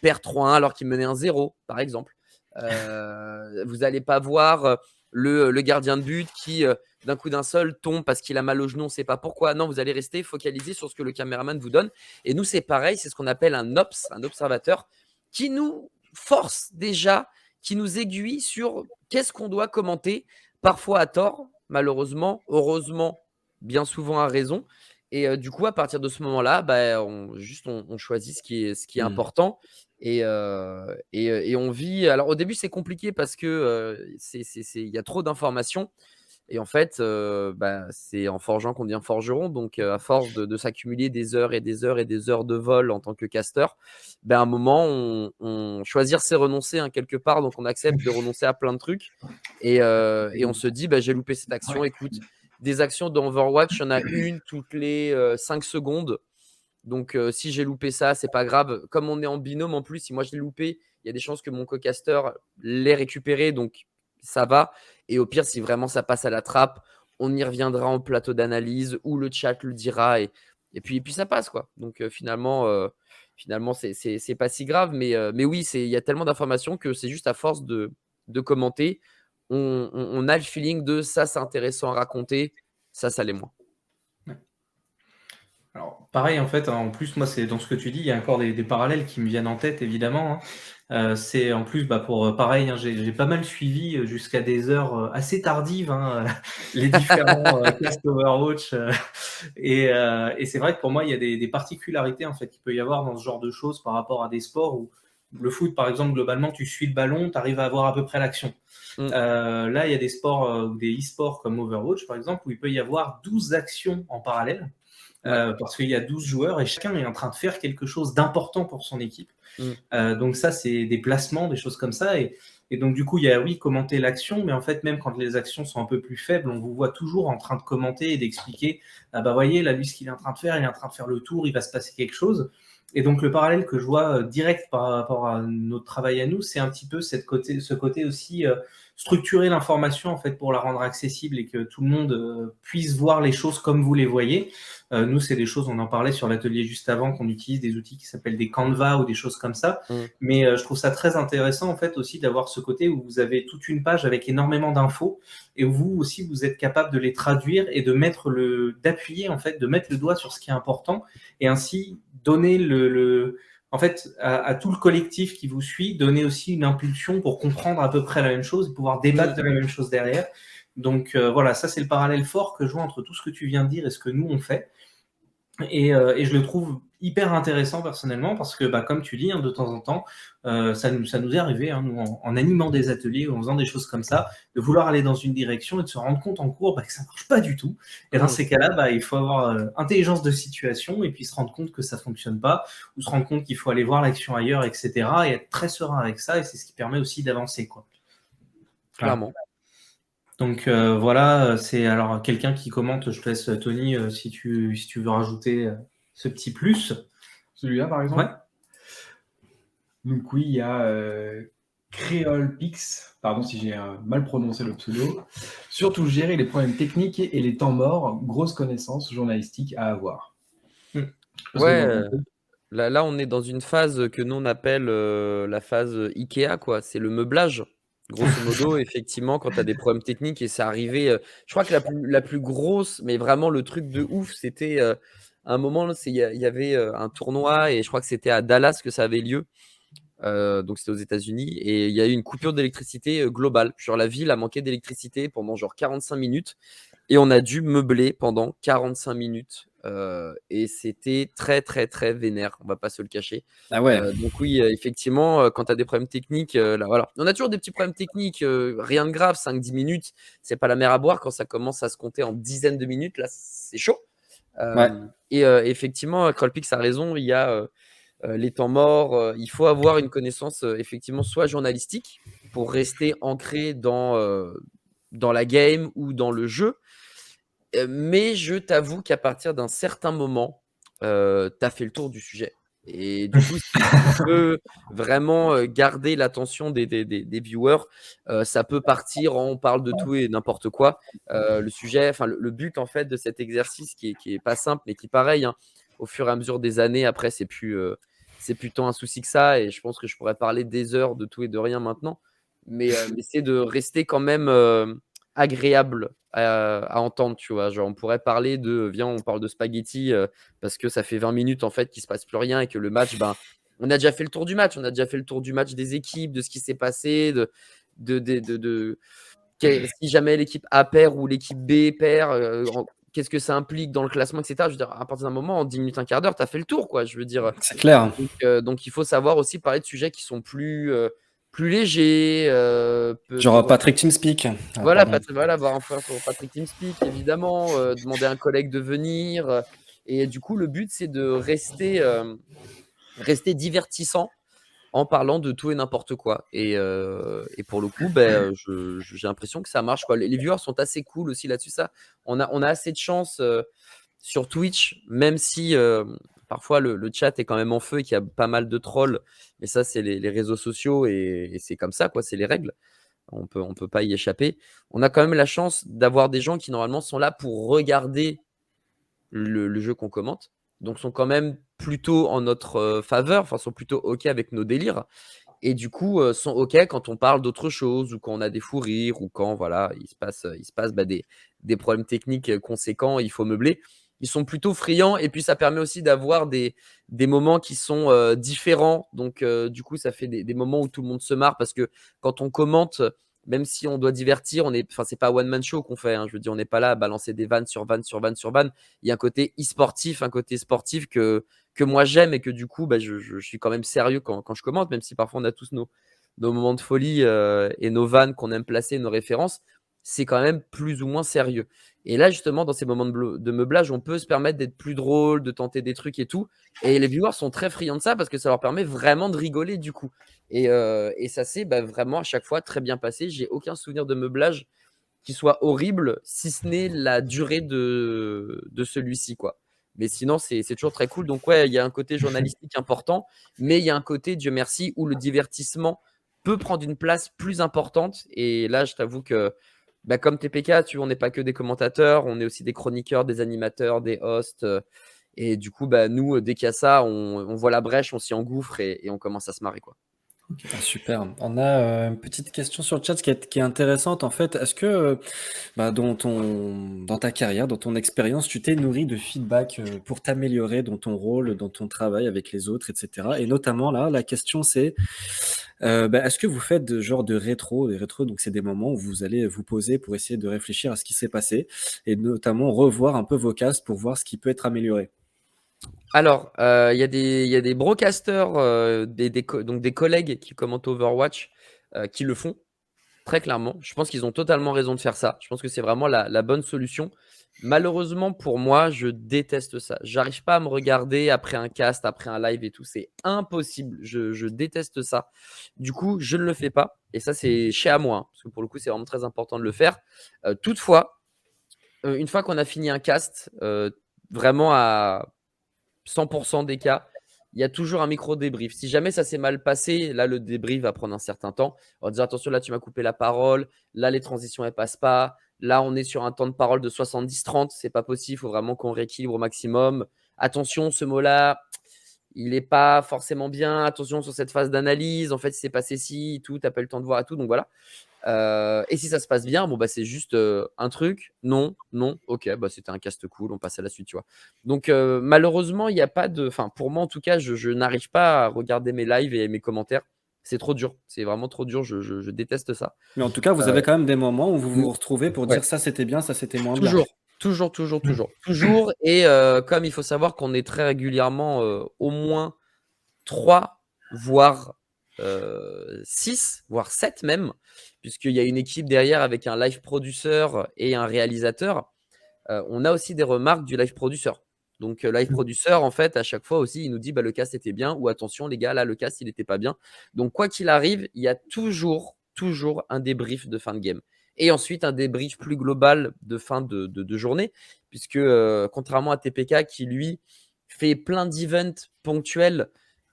S5: perd 3-1 alors qu'il menait 1-0, par exemple. Vous n'allez pas voir le gardien de but qui, d'un coup d'un seul, tombe parce qu'il a mal au genou, on ne sait pas pourquoi. Non, vous allez rester focalisé sur ce que le caméraman vous donne. Et nous, c'est pareil, c'est ce qu'on appelle un ops, un observateur, qui nous force déjà, qui nous aiguille sur qu'est-ce qu'on doit commenter, parfois à tort, malheureusement, heureusement, bien souvent à raison. Et du coup, à partir de ce moment-là, on choisit ce qui est
S2: Mmh.
S5: important. Et on vit. Alors, au début, c'est compliqué parce que il y a trop d'informations. Et en fait, c'est en forgeant qu'on devient forgeron. Donc, à force de s'accumuler des heures et des heures et des heures de vol en tant que casteur, à un moment, choisir, c'est renoncer, hein, quelque part. Donc, on accepte de renoncer à plein de trucs. Et on se dit, j'ai loupé cette action.
S4: Ouais.
S5: Écoute, des actions dans Overwatch, il y en a une toutes les 5 secondes. Donc, si j'ai loupé ça, c'est pas grave. Comme on est en binôme, en plus, si moi je l'ai loupé, il y a des chances que mon co-caster l'ait récupéré. Donc, ça va. Et au pire, si vraiment ça passe à la trappe, on y reviendra en plateau d'analyse ou le chat le dira. Et puis ça passe, quoi. Donc, finalement, c'est pas si grave. Mais oui, il y a tellement d'informations que c'est juste à force de commenter. On a le feeling de ça, c'est intéressant à raconter. Ça l'est moins.
S1: Alors, pareil, en fait, en plus, moi, c'est dans ce que tu dis, il y a encore des parallèles qui me viennent en tête, évidemment, hein. C'est en plus, pareil, hein, j'ai pas mal suivi jusqu'à des heures assez tardives, hein, les différents casts Overwatch. Et c'est vrai que pour moi, il y a des particularités en fait qu'il peut y avoir dans ce genre de choses par rapport à des sports où le foot, par exemple, globalement, tu suis le ballon, tu arrives à avoir à peu près l'action. Là, il y a des sports, des e-sports comme Overwatch, par exemple, où il peut y avoir 12 actions en parallèle. Parce qu'il y a 12 joueurs et chacun est en train de faire quelque chose d'important pour son équipe. Donc ça, c'est des placements, des choses comme ça. Et Et donc, du coup, il y a, oui, commenter l'action, mais en fait, même quand les actions sont un peu plus faibles, on vous voit toujours en train de commenter et d'expliquer, ah bah, voyez, là, lui, ce qu'il est en train de faire, il est en train de faire le tour, il va se passer quelque chose. Et donc, le parallèle que je vois direct par rapport à notre travail à nous, c'est un petit peu ce côté aussi structurer l'information en fait pour la rendre accessible et que tout le monde puisse voir les choses comme vous les voyez. Nous, c'est des choses, on en parlait sur l'atelier juste avant, qu'on utilise des outils qui s'appellent des Canva ou des choses comme ça. Mais je trouve ça très intéressant en fait aussi d'avoir ce côté où vous avez toute une page avec énormément d'infos et où vous aussi vous êtes capable de les traduire et d'appuyer en fait, de mettre le doigt sur ce qui est important et ainsi donner en fait, à tout le collectif qui vous suit, donner aussi une impulsion pour comprendre à peu près la même chose et pouvoir débattre de la même chose derrière. Donc voilà, ça c'est le parallèle fort que je vois entre tout ce que tu viens de dire et ce que nous on fait. Et je le trouve hyper intéressant personnellement parce que, bah, comme tu dis, hein, de temps en temps, ça nous est arrivé, hein, nous, en animant des ateliers ou en faisant des choses comme ça, de vouloir aller dans une direction et de se rendre compte en cours que ça ne marche pas du tout. Et dans ces cas-là, bah, il faut avoir intelligence de situation et puis se rendre compte que ça ne fonctionne pas ou se rendre compte qu'il faut aller voir l'action ailleurs, etc. et être très serein avec ça. Et c'est ce qui permet aussi d'avancer, quoi.
S5: Clairement.
S1: Donc voilà, c'est alors quelqu'un qui commente, je te laisse Tony si tu veux rajouter ce petit plus.
S4: Celui-là, par exemple.
S1: Ouais.
S4: Donc oui, il y a Creolpix, pardon si j'ai mal prononcé le pseudo. Surtout gérer les problèmes techniques et les temps morts, grosse connaissance journalistique à avoir.
S5: Ouais, là, on est dans une phase que nous on appelle la phase Ikea, quoi. C'est le meublage. Grosso modo, effectivement, quand tu as des problèmes techniques et c'est arrivé, je crois que la plus grosse, mais vraiment le truc de ouf, c'était un moment, il y avait un tournoi et je crois que c'était à Dallas que ça avait lieu. Donc c'était aux États-Unis et il y a eu une coupure d'électricité globale. Genre la ville a manqué d'électricité pendant genre 45 minutes et on a dû meubler pendant 45 minutes. Et c'était très très très vénère, on va pas se le cacher.
S2: Ah ouais.
S5: Donc oui, effectivement, quand tu as des problèmes techniques, là voilà. On a toujours des petits problèmes techniques, rien de grave, 5-10 minutes, c'est pas la mer à boire. Quand ça commence à se compter en dizaines de minutes, là c'est chaud.
S2: Ouais.
S5: Et effectivement, Krolpix a raison, il y a les temps morts, il faut avoir une connaissance effectivement soit journalistique pour rester ancré dans la game ou dans le jeu. Mais je t'avoue qu'à partir d'un certain moment, tu as fait le tour du sujet. Et du coup, si tu veux vraiment garder l'attention des viewers, ça peut partir on parle de tout et n'importe quoi. Le sujet, enfin le but en fait de cet exercice qui est pas simple, mais qui pareil, hein, au fur et à mesure des années, après, c'est plus tant un souci que ça. Et je pense que je pourrais parler des heures de tout et de rien maintenant. Mais c'est de rester quand même agréable à entendre, tu vois. Genre, on pourrait parler viens, on parle de spaghetti parce que ça fait 20 minutes en fait qu'il se passe plus rien et que le match, ben, on a déjà fait le tour du match. On a déjà fait le tour du match des équipes, de ce qui s'est passé, si jamais l'équipe A perd ou l'équipe B perd, qu'est-ce que ça implique dans le classement, etc. Je veux dire, à partir d'un moment, en 10 minutes, un quart d'heure, tu as fait le tour, quoi. Je veux dire,
S2: C'est clair.
S5: donc il faut savoir aussi parler de sujets qui sont plus légers.
S2: Genre Patrick TeamSpeak.
S5: Voilà,
S2: Pardon.
S5: voilà, avoir un frère pour Patrick TeamSpeak, évidemment, demander à un collègue de venir. Et du coup, le but, c'est de rester divertissant en parlant de tout et n'importe quoi. Et pour le coup, j'ai l'impression que ça marche, quoi. Les viewers sont assez cool aussi là-dessus. Ça, on a assez de chance sur Twitch, même si parfois le chat est quand même en feu et qu'il y a pas mal de trolls. Mais ça, c'est les réseaux sociaux et c'est comme ça, quoi. C'est les règles. On peut pas y échapper. On a quand même la chance d'avoir des gens qui normalement sont là pour regarder le jeu qu'on commente, donc sont quand même plutôt en notre faveur, enfin sont plutôt ok avec nos délires, et du coup sont ok quand on parle d'autre chose ou quand on a des fous rires ou quand voilà il se passe des problèmes techniques conséquents, il faut meubler. Ils sont plutôt friands et puis ça permet aussi d'avoir des moments qui sont différents. Donc du coup ça fait des moments où tout le monde se marre parce que quand on commente, même si on doit divertir, c'est pas one man show qu'on fait, hein. Je veux dire, on n'est pas là à balancer des vannes sur vannes sur vannes sur vannes. Il y a un côté e-sportif, un côté sportif que moi j'aime et que du coup je suis quand même sérieux quand je commente, même si parfois on a tous nos moments de folie et nos vannes qu'on aime placer, nos références. c'est quand même plus ou moins sérieux. Et là, justement, dans ces moments de meublage, on peut se permettre d'être plus drôle, de tenter des trucs et tout. Et les viewers sont très friands de ça parce que ça leur permet vraiment de rigoler du coup. Et ça s'est vraiment à chaque fois très bien passé. J'ai aucun souvenir de meublage qui soit horrible, si ce n'est la durée de celui-ci, quoi. Mais sinon, c'est toujours très cool. Donc, ouais, il y a un côté journalistique important, mais il y a un côté, Dieu merci, où le divertissement peut prendre une place plus importante. Et là, je t'avoue que, comme TPK, tu vois, on n'est pas que des commentateurs, on est aussi des chroniqueurs, des animateurs, des hosts. Et du coup, nous, dès qu'il y a ça, on voit la brèche, on s'y engouffre et on commence à se marrer, quoi.
S2: Ah, super. On a une petite question sur le chat qui est intéressante en fait. Est-ce que dans ta carrière, dans ton expérience, tu t'es nourri de feedback pour t'améliorer dans ton rôle, dans ton travail avec les autres, etc. Et notamment là, la question c'est est-ce que vous faites de rétro? Des rétros, donc c'est des moments où vous allez vous poser pour essayer de réfléchir à ce qui s'est passé et notamment revoir un peu vos castes pour voir ce qui peut être amélioré.
S5: Alors, il y a des broadcasters, donc des collègues qui commentent Overwatch, qui le font, très clairement. Je pense qu'ils ont totalement raison de faire ça. Je pense que c'est vraiment la bonne solution. Malheureusement, pour moi, je déteste ça. J'arrive pas à me regarder après un cast, après un live et tout. C'est impossible. Je déteste ça. Du coup, je ne le fais pas. Et ça, c'est chez à moi, hein, parce que pour le coup, c'est vraiment très important de le faire. Toutefois, une fois qu'on a fini un cast, vraiment à 100% des cas, il y a toujours un micro débrief. Si jamais ça s'est mal passé, là, le débrief va prendre un certain temps. On va dire attention, là, tu m'as coupé la parole. Là, les transitions, elles passent pas. Là, on est sur un temps de parole de 70-30. C'est pas possible. Il faut vraiment qu'on rééquilibre au maximum. Attention, ce mot-là, il n'est pas forcément bien. Attention sur cette phase d'analyse. En fait, il s'est passé ci, tout. Tu n'as pas eu le temps de voir et tout. Donc voilà. Et si ça se passe bien, c'est juste un truc, non, ok, c'était un cast cool, on passe à la suite, tu vois. Donc malheureusement, il n'y a pas de. Enfin, pour moi en tout cas, je n'arrive pas à regarder mes lives et mes commentaires. C'est trop dur, c'est vraiment trop dur, je déteste ça.
S2: Mais en tout cas, vous avez quand même des moments où vous vous
S5: Mm.
S2: retrouvez pour
S5: Ouais.
S2: dire ça c'était bien, ça c'était moins bien.
S5: Toujours. Et comme il faut savoir qu'on est très régulièrement au moins 3, voire 6, voire 7 même, puisqu'il y a une équipe derrière avec un live producer et un réalisateur. On a aussi des remarques du live producer. Donc, live producer, en fait, à chaque fois aussi, il nous dit le cast était bien ou attention, les gars, là, le cast, il n'était pas bien. Donc, quoi qu'il arrive, il y a toujours un débrief de fin de game. Et ensuite, un débrief plus global de fin de journée, puisque contrairement à TPK qui, lui, fait plein d'events ponctuels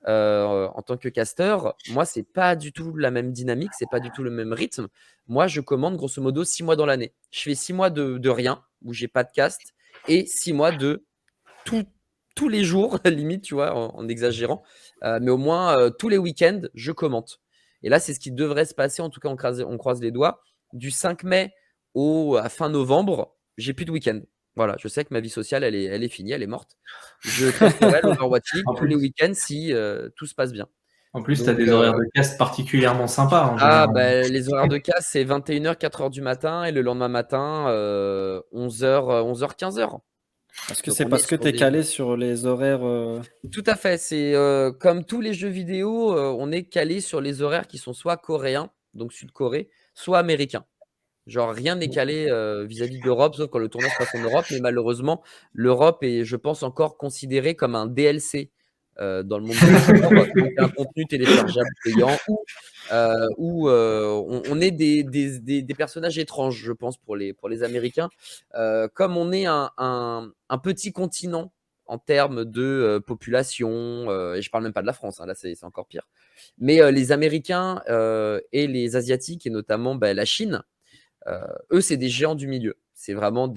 S5: en tant que caster, moi, c'est pas du tout la même dynamique, c'est pas du tout le même rythme. Moi, je commande grosso modo 6 mois dans l'année. Je fais 6 mois de rien, où j'ai pas de cast, et 6 mois de tous les jours, limite, tu vois, en exagérant. Mais au moins, tous les week-ends, je commente. Et là, c'est ce qui devrait se passer, en tout cas, on croise les doigts. Du 5 mai à fin novembre, j'ai plus de week-end. Voilà, je sais que ma vie sociale, elle est finie, elle est morte. Je casterai l'Overwatch League tous les week-ends si tout se passe bien.
S1: En plus, tu as des horaires de cast particulièrement sympas en général.
S5: Les horaires de casse, c'est 21h, 4h du matin et le lendemain matin, 11h, 15h.
S2: Est-ce que c'est parce que tu es calé sur les horaires
S5: Tout à fait. C'est comme tous les jeux vidéo, on est calé sur les horaires qui sont soit coréens, donc Sud-Corée, soit américains. Genre, rien n'est calé vis-à-vis de l'Europe, sauf quand le tournoi se passe en Europe. Mais malheureusement, l'Europe est, je pense, encore considérée comme un DLC dans le monde du sport. Donc, un contenu téléchargeable payant où on est des personnages étranges, je pense, pour les Américains. Comme on est un petit continent en termes de population, et je parle même pas de la France, hein, là c'est encore pire. Mais les Américains et les Asiatiques, et notamment la Chine, eux, c'est des géants du milieu. C'est vraiment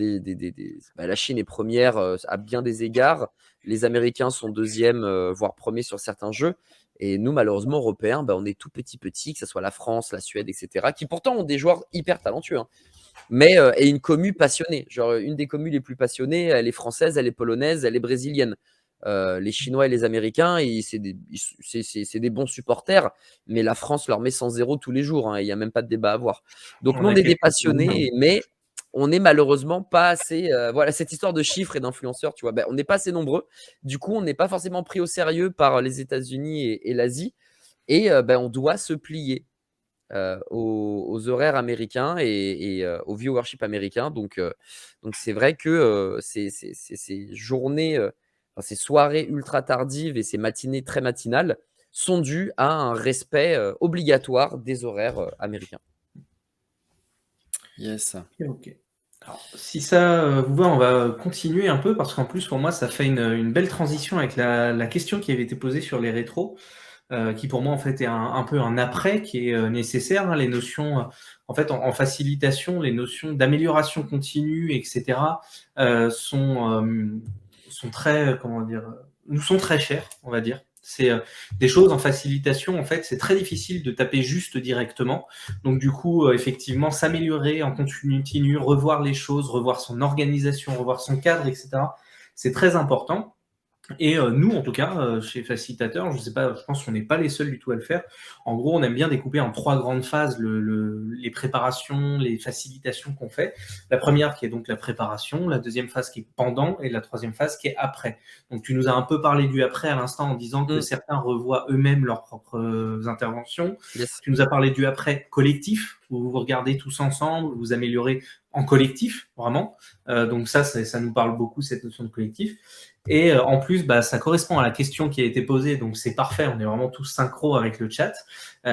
S5: la Chine est première à bien des égards. Les Américains sont deuxième, voire premier sur certains jeux. Et nous, malheureusement, Européens, on est tout petit, que ce soit la France, la Suède, etc., qui pourtant ont des joueurs hyper talentueux, hein. Mais et une commu passionnée. Genre, une des communes les plus passionnées, elle est française, elle est polonaise, elle est brésilienne. Les Chinois et les Américains, c'est des bons supporters, mais la France leur met 100-0 tous les jours, hein, il n'y a même pas de débat à avoir. Donc, nous, on est des passionnés, mais on n'est malheureusement pas assez. Voilà, cette histoire de chiffres et d'influenceurs, tu vois, on n'est pas assez nombreux. Du coup, on n'est pas forcément pris au sérieux par les États-Unis et l'Asie, et on doit se plier. aux horaires américains et au viewership américain. Donc c'est vrai que ces journées, ces soirées ultra tardives et ces matinées très matinales sont dues à un respect obligatoire des horaires américains.
S2: Yes.
S1: Ok. Alors, si ça vous va, on va continuer un peu parce qu'en plus, pour moi, ça fait une belle transition avec la question qui avait été posée sur les rétros, qui pour moi, en fait, est un peu un après qui est nécessaire. Les notions, en fait, en facilitation, les notions d'amélioration continue, etc., sont très, comment dire, nous sont très chères, on va dire. C'est des choses en facilitation, en fait, c'est très difficile de taper juste directement. Donc du coup, effectivement, s'améliorer en continu, revoir les choses, revoir son organisation, revoir son cadre, etc. C'est très important. Et nous, en tout cas, chez Facilitateur, je sais pas, je pense qu'on n'est pas les seuls du tout à le faire. En gros, on aime bien découper en 3 grandes phases les préparations, les facilitations qu'on fait. La première qui est donc la préparation, la deuxième phase qui est pendant et la troisième phase qui est après. Donc tu nous as un peu parlé du après à l'instant en disant que certains revoient eux-mêmes leurs propres interventions.
S5: Yes.
S1: Tu nous as parlé du après collectif, où vous regardez tous ensemble, vous améliorez en collectif, vraiment. Donc ça nous parle beaucoup, cette notion de collectif. Et en plus, ça correspond à la question qui a été posée, donc c'est parfait, on est vraiment tous synchro avec le chat.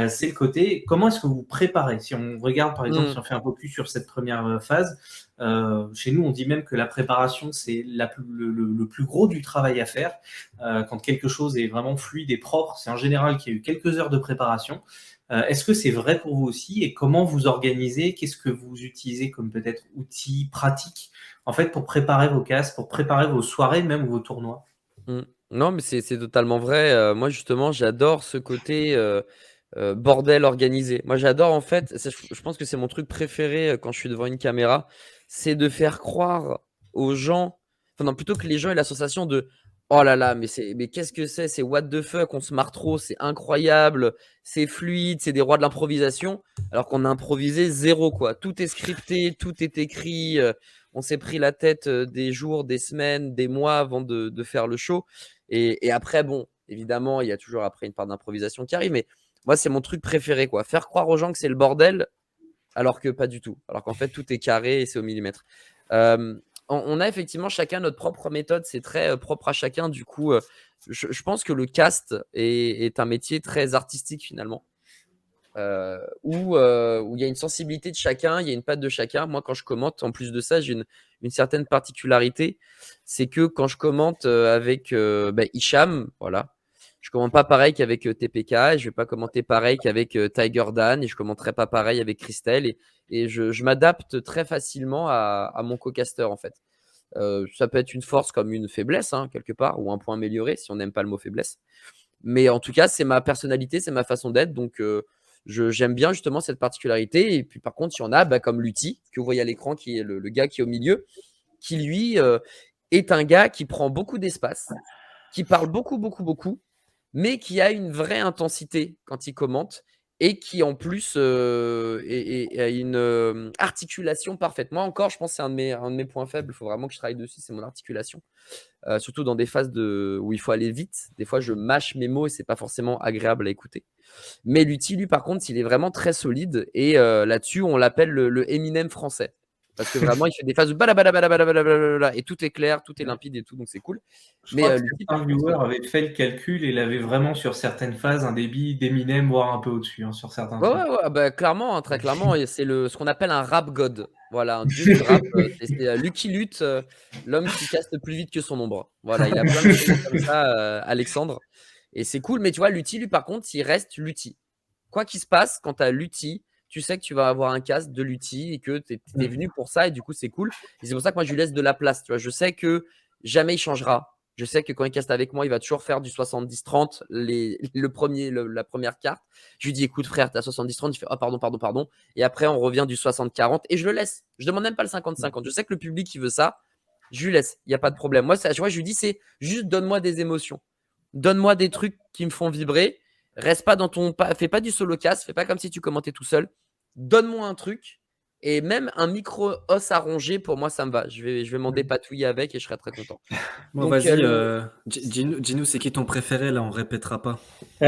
S1: C'est le côté, comment est-ce que vous vous préparez? Si on regarde, par exemple, si on fait un focus sur cette première phase, chez nous, on dit même que la préparation, c'est le plus gros du travail à faire. Quand quelque chose est vraiment fluide et propre, c'est en général qu'il y a eu quelques heures de préparation. Est-ce que c'est vrai pour vous aussi? Et comment vous organisez? Qu'est-ce que vous utilisez comme peut-être outils pratiques en fait, pour préparer vos castes, pour préparer vos soirées, même vos tournois?
S5: Non, mais c'est totalement vrai. Moi, justement, j'adore ce côté bordel organisé. Moi, j'adore, en fait, je pense que c'est mon truc préféré quand je suis devant une caméra, c'est de faire croire aux gens, enfin, non, plutôt que les gens aient la sensation de oh là là, mais qu'est-ce que c'est what the fuck, on se marre trop, c'est incroyable, c'est fluide, c'est des rois de l'improvisation, alors qu'on a improvisé zéro, quoi. Tout est scripté, tout est écrit. On s'est pris la tête des jours, des semaines, des mois avant de faire le show. Et après, bon, évidemment, il y a toujours après une part d'improvisation qui arrive, mais moi, c'est mon truc préféré, quoi. Faire croire aux gens que c'est le bordel, alors que pas du tout. Alors qu'en fait, tout est carré et c'est au millimètre. On a effectivement chacun notre propre méthode, c'est très propre à chacun. Du coup, je pense que le cast est un métier très artistique finalement. Où il y a une sensibilité de chacun, il y a une patte de chacun. Moi, quand je commente, en plus de ça, j'ai une certaine particularité. C'est que quand je commente avec Hicham, voilà, je commente pas pareil qu'avec TPK, je vais pas commenter pareil qu'avec Tiger Dan, et je commenterai pas pareil avec Christelle. Et je m'adapte très facilement à mon co-caster, en fait. Ça peut être une force comme une faiblesse, hein, quelque part, ou un point amélioré, si on n'aime pas le mot faiblesse. Mais en tout cas, c'est ma personnalité, c'est ma façon d'être. Donc, j'aime bien justement cette particularité. Et puis, par contre, il y en a comme Lutti, que vous voyez à l'écran, qui est le gars qui est au milieu, qui lui est un gars qui prend beaucoup d'espace, qui parle beaucoup, beaucoup, beaucoup, mais qui a une vraie intensité quand il commente et qui en plus a une articulation parfaite. Moi encore, je pense que c'est un de mes points faibles. Il faut vraiment que je travaille dessus, c'est mon articulation. Surtout dans des phases où il faut aller vite. Des fois, je mâche mes mots et c'est pas forcément agréable à écouter. Mais Lutti, lui, par contre, il est vraiment très solide. Et là-dessus, on l'appelle le Eminem français. Parce que vraiment, il fait des phases de balabala et tout est clair, tout est limpide et tout, donc c'est cool.
S1: Je crois que certains viewers avaient fait le calcul et il avait vraiment sur certaines phases un débit d'Eminem, voire un peu au-dessus, sur certains trucs.
S5: Ouais, clairement, très clairement, c'est ce qu'on appelle un rap god. Voilà, un dieu du rap. C'est Lucky Lutte, l'homme qui casse plus vite que son ombre. Voilà, il a plein de choses comme ça, Alexandre. Et c'est cool, mais tu vois, Lutti, lui, par contre, il reste Lutti. Quoi qu'il se passe, quand tu as Lutti, tu sais que tu vas avoir un casque de Lutti et que tu es venu pour ça et du coup, c'est cool. Et c'est pour ça que moi, je lui laisse de la place. Tu vois, je sais que jamais il changera. Je sais que quand il caste avec moi, il va toujours faire du 70-30, la première carte. Je lui dis, écoute, frère, t'as 70-30. Il fait, oh, pardon. Et après, on revient du 60-40 et je le laisse. Je demande même pas le 50-50. Je sais que le public, il veut ça. Je lui laisse. Il n'y a pas de problème. Moi, je lui dis, c'est juste donne-moi des émotions. Donne-moi des trucs qui me font vibrer. Reste pas dans fais pas du solo cast. Fais pas comme si tu commentais tout seul. Donne-moi un truc Et même un micro-os à ronger, pour moi, ça me va. Je vais m'en dépatouiller avec et je serai très content.
S2: Bon,
S5: Donc,
S2: vas-y, dis-nous, c'est qui ton préféré là, on répétera pas.
S5: non,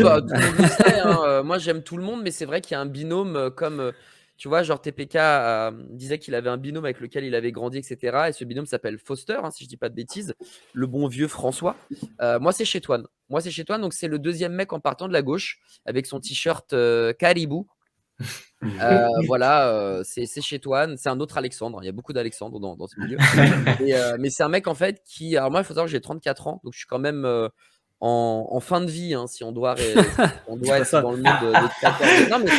S5: bah, tout le monde le sait, hein, moi, j'aime tout le monde, mais c'est vrai qu'il y a un binôme comme, tu vois, genre TPK disait qu'il avait un binôme avec lequel il avait grandi, etc. Et ce binôme s'appelle Foster, hein, si je dis pas de bêtises, le bon vieux François. Moi, c'est Chetouane. Donc c'est le deuxième mec en partant de la gauche avec son t-shirt Caribou. Voilà, c'est Chetouane. C'est un autre Alexandre. Il y a beaucoup d'Alexandre dans ce milieu. Mais c'est un mec en fait qui. Alors moi, il faut savoir que j'ai 34 ans, donc je suis quand même en fin de vie, hein, si on doit
S2: pas
S5: être
S2: ça.
S5: dans le monde des créateurs. Non, mais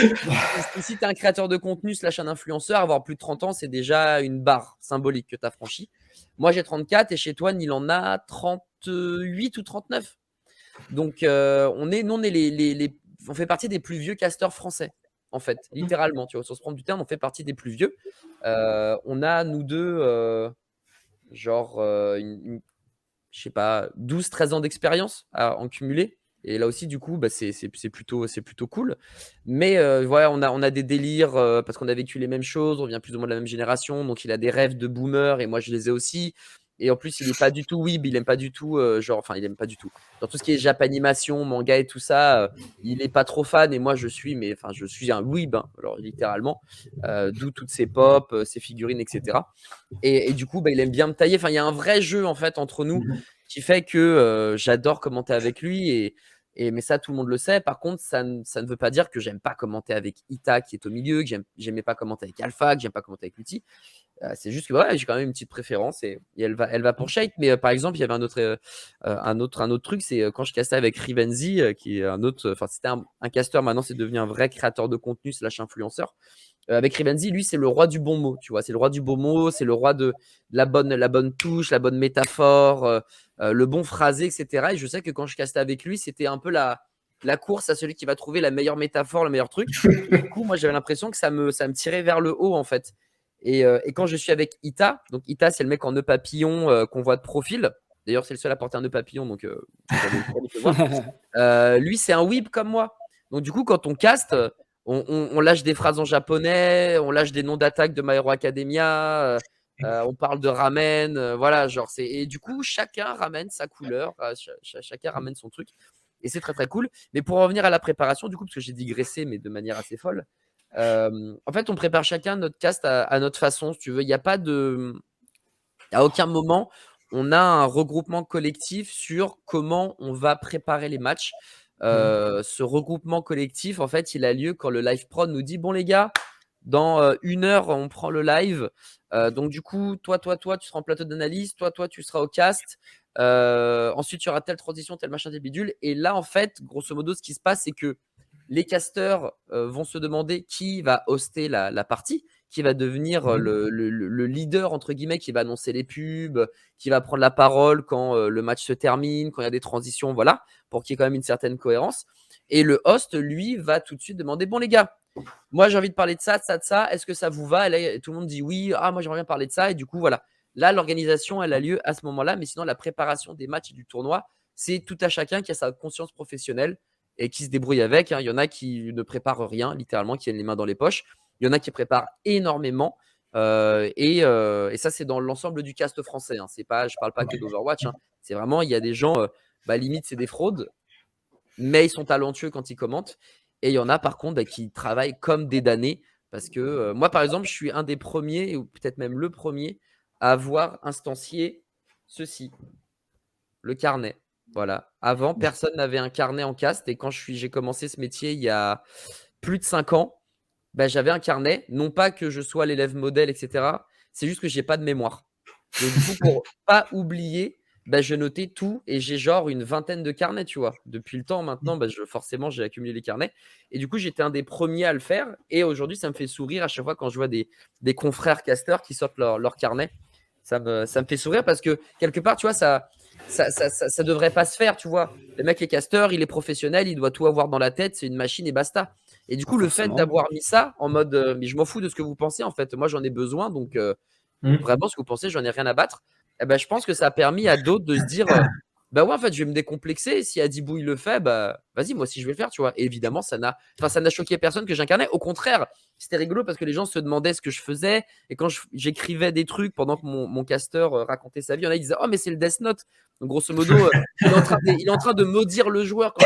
S5: si tu es un créateur de contenu / un influenceur, avoir plus de 30 ans, c'est déjà une barre symbolique que tu as franchie. Moi, j'ai 34 et Chetouane, il en a 38 ou 39. Donc, on fait partie des plus vieux casteurs français, en fait, littéralement. Tu vois, sans se prendre du terme, on fait partie des plus vieux. On a, nous deux, je sais pas, 12-13 ans d'expérience en cumulé. Et là aussi, du coup, bah, c'est plutôt cool. Mais voilà, on a des délires parce qu'on a vécu les mêmes choses, on vient plus ou moins de la même génération. Donc, il a des rêves de boomer et moi, je les ai aussi. Et en plus, il n'est pas du tout weeb, il aime pas du tout, il aime pas du tout. Dans tout ce qui est japanimation, manga et tout ça, il est pas trop fan. Et moi, je suis un weeb, hein, alors littéralement, d'où toutes ses pop, ses figurines, etc. Et du coup, bah, il aime bien me tailler. Enfin, il y a un vrai jeu en fait entre nous qui fait que j'adore commenter avec lui. Mais ça, tout le monde le sait. Par contre, ça ne veut pas dire que j'aime pas commenter avec Ita qui est au milieu, que j'aimais pas commenter avec Alpha, que j'aime pas commenter avec Lutti. C'est juste que j'ai quand même une petite préférence et elle va pour Shake. Mais par exemple, il y avait un autre truc, c'est quand je castais avec Rivenzi, qui est un autre. Enfin, c'était un casteur. Maintenant, c'est devenu un vrai créateur de contenu / influenceur. Avec Rivenzi, lui, c'est le roi du bon mot. Tu vois, c'est le roi du bon mot, c'est le roi de la bonne touche, la bonne métaphore, le bon phrasé, etc. Et je sais que quand je castais avec lui, c'était un peu la course à celui qui va trouver la meilleure métaphore, le meilleur truc. Et du coup, moi, j'avais l'impression que ça me tirait vers le haut, en fait. Et quand je suis avec Ita, donc Ita, c'est le mec en nœud papillon qu'on voit de profil. D'ailleurs, c'est le seul à porter un nœud papillon, donc lui, c'est un weeb comme moi. Donc, du coup, quand on caste, on lâche des phrases en japonais, on lâche des noms d'attaques de My Hero Academia, on parle de ramen, voilà, genre et du coup, chacun ramène sa couleur, chacun ramène son truc. Et c'est très très cool. Mais pour revenir à la préparation, du coup, parce que j'ai digressé, mais de manière assez folle. En fait, on prépare chacun notre cast à notre façon, si tu veux. Il n'y a pas à aucun moment, on a un regroupement collectif sur comment on va préparer les matchs. Ce regroupement collectif, en fait, il a lieu quand le live prod nous dit bon les gars, dans 1 heure, on prend le live. Donc du coup, toi, tu seras en plateau d'analyse, toi, tu seras au cast. Ensuite, il y aura telle transition, tel machin, tel bidule. Et là, en fait, grosso modo, ce qui se passe, c'est que les casteurs vont se demander qui va hoster la partie, qui va devenir le leader, entre guillemets, qui va annoncer les pubs, qui va prendre la parole quand le match se termine, quand il y a des transitions, voilà, pour qu'il y ait quand même une certaine cohérence. Et le host, lui, va tout de suite demander, bon les gars, moi j'ai envie de parler de ça, est-ce que ça vous va? Et là, tout le monde dit oui, moi j'aimerais bien parler de ça, et du coup, voilà. Là, l'organisation, elle a lieu à ce moment-là, mais sinon, la préparation des matchs et du tournoi, c'est tout à chacun qui a sa conscience professionnelle et qui se débrouille avec. Il y en a qui ne préparent rien, littéralement, qui ont les mains dans les poches. Il y en a qui préparent énormément. Et ça, c'est dans l'ensemble du cast français. Hein. Je ne parle pas que d'Overwatch. Hein. C'est vraiment, il y a des gens, limite, c'est des fraudes, mais ils sont talentueux quand ils commentent. Et il y en a, par contre, qui travaillent comme des damnés. Parce que moi, par exemple, je suis un des premiers, ou peut-être même le premier, à avoir instancié ceci, le carnet. Voilà. Avant, personne n'avait un carnet en cast. Et quand j'ai commencé ce métier il y a plus de 5 ans, j'avais un carnet. Non pas que je sois l'élève modèle, etc. C'est juste que j'ai pas de mémoire. Donc, du coup, pour pas oublier, je notais tout. Et j'ai genre une vingtaine de carnets, tu vois. Depuis le temps maintenant, forcément, j'ai accumulé les carnets. Et du coup, j'étais un des premiers à le faire. Et aujourd'hui, ça me fait sourire à chaque fois quand je vois des confrères casteurs qui sortent leur carnet. Ça me fait sourire parce que quelque part, tu vois, ça devrait pas se faire, tu vois. Le mec est casteur, il est professionnel, il doit tout avoir dans la tête, c'est une machine et basta. Et du coup, le fait d'avoir mis ça en mode, mais je m'en fous de ce que vous pensez, en fait. Moi, j'en ai besoin, donc vraiment, ce que vous pensez, j'en ai rien à battre. Je pense que ça a permis à d'autres de se dire, bah ouais, en fait, je vais me décomplexer. Si Adibou il le fait, bah vas-y, moi aussi je vais le faire, tu vois. Et évidemment, ça n'a choqué personne que j'incarnais. Au contraire, c'était rigolo parce que les gens se demandaient ce que je faisais. Et quand j'écrivais des trucs pendant que mon casteur racontait sa vie, il y en a qui disaient oh, mais c'est le Death Note. Donc grosso modo, il est en train de maudire le joueur quand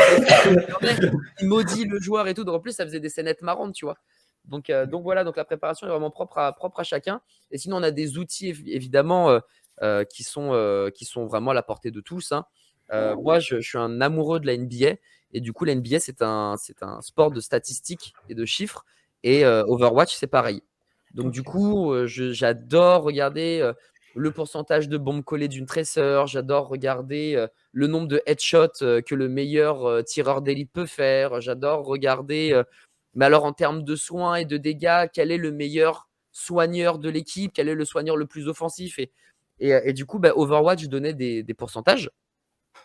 S5: il maudit le joueur et tout. Donc en plus, ça faisait des scénettes marrantes, tu vois. Donc voilà, donc la préparation est vraiment propre à chacun. Et sinon, on a des outils évidemment qui sont vraiment à la portée de tous, hein. Moi, je suis un amoureux de la NBA. Et du coup, la NBA, c'est un sport de statistiques et de chiffres. Et Overwatch, c'est pareil. Donc, du coup, j'adore regarder le pourcentage de bombes collées d'une traceur. J'adore regarder le nombre de headshots que le meilleur tireur d'élite peut faire. J'adore regarder, mais alors en termes de soins et de dégâts, quel est le meilleur soigneur de l'équipe? Quel est le soigneur le plus offensif? Et du coup, bah, Overwatch donnait des pourcentages.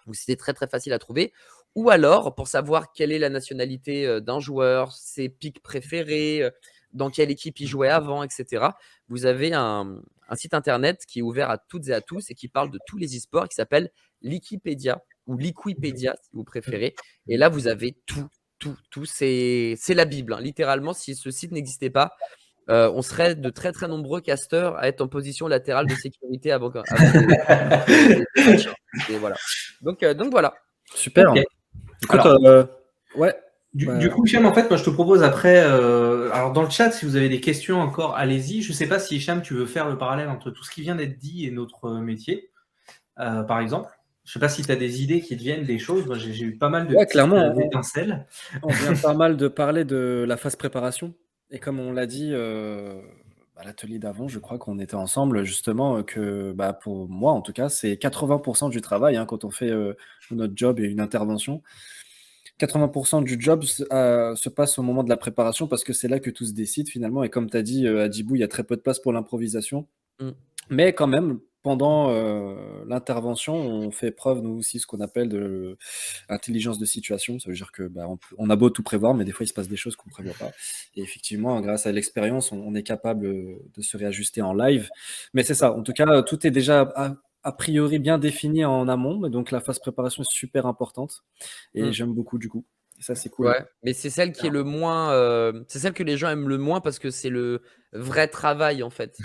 S5: Donc, c'était très, très facile à trouver. Ou alors, pour savoir quelle est la nationalité d'un joueur, ses pics préférés, dans quelle équipe il jouait avant, etc., vous avez un site internet qui est ouvert à toutes et à tous et qui parle de tous les e-sports qui s'appelle Liquipedia ou Liquipedia, si vous préférez. Et là, vous avez tout. C'est la Bible, hein. Littéralement, si ce site n'existait pas, on serait de très très nombreux casteurs à être en position latérale de sécurité avant des matchs, hein. Et voilà. Donc voilà.
S2: Super.
S1: Ok.
S2: Écoute, ouais.
S1: Du coup, Hicham, en fait, moi, je te propose après, alors dans le chat, si vous avez des questions encore, allez-y. Je ne sais pas si, Hicham, tu veux faire le parallèle entre tout ce qui vient d'être dit et notre métier, par exemple. Je ne sais pas si tu as des idées qui te viennent, des choses. Moi, j'ai eu pas mal de petites étincelles.
S2: On vient pas mal de parler de la phase préparation. Et comme on l'a dit à l'atelier d'avant, je crois qu'on était ensemble, justement, que pour moi, en tout cas, c'est 80% du travail, hein, quand on fait notre job et une intervention. 80% du job se passe au moment de la préparation parce que c'est là que tout se décide finalement. Et comme tu as dit, à Djibou, il y a très peu de place pour l'improvisation. Mais quand même, pendant l'intervention, on fait preuve, nous aussi, ce qu'on appelle de l'intelligence de situation. Ça veut dire que on a beau tout prévoir, mais des fois, il se passe des choses qu'on ne prévoit pas. Et effectivement, grâce à l'expérience, on est capable de se réajuster en live. Mais c'est ça, en tout cas, tout est déjà a priori bien défini en amont. Donc, la phase préparation est super importante. Et j'aime beaucoup, du coup. Et ça, c'est cool.
S5: Ouais, mais c'est celle qui est le moins. C'est celle que les gens aiment le moins parce que c'est le vrai travail, en fait.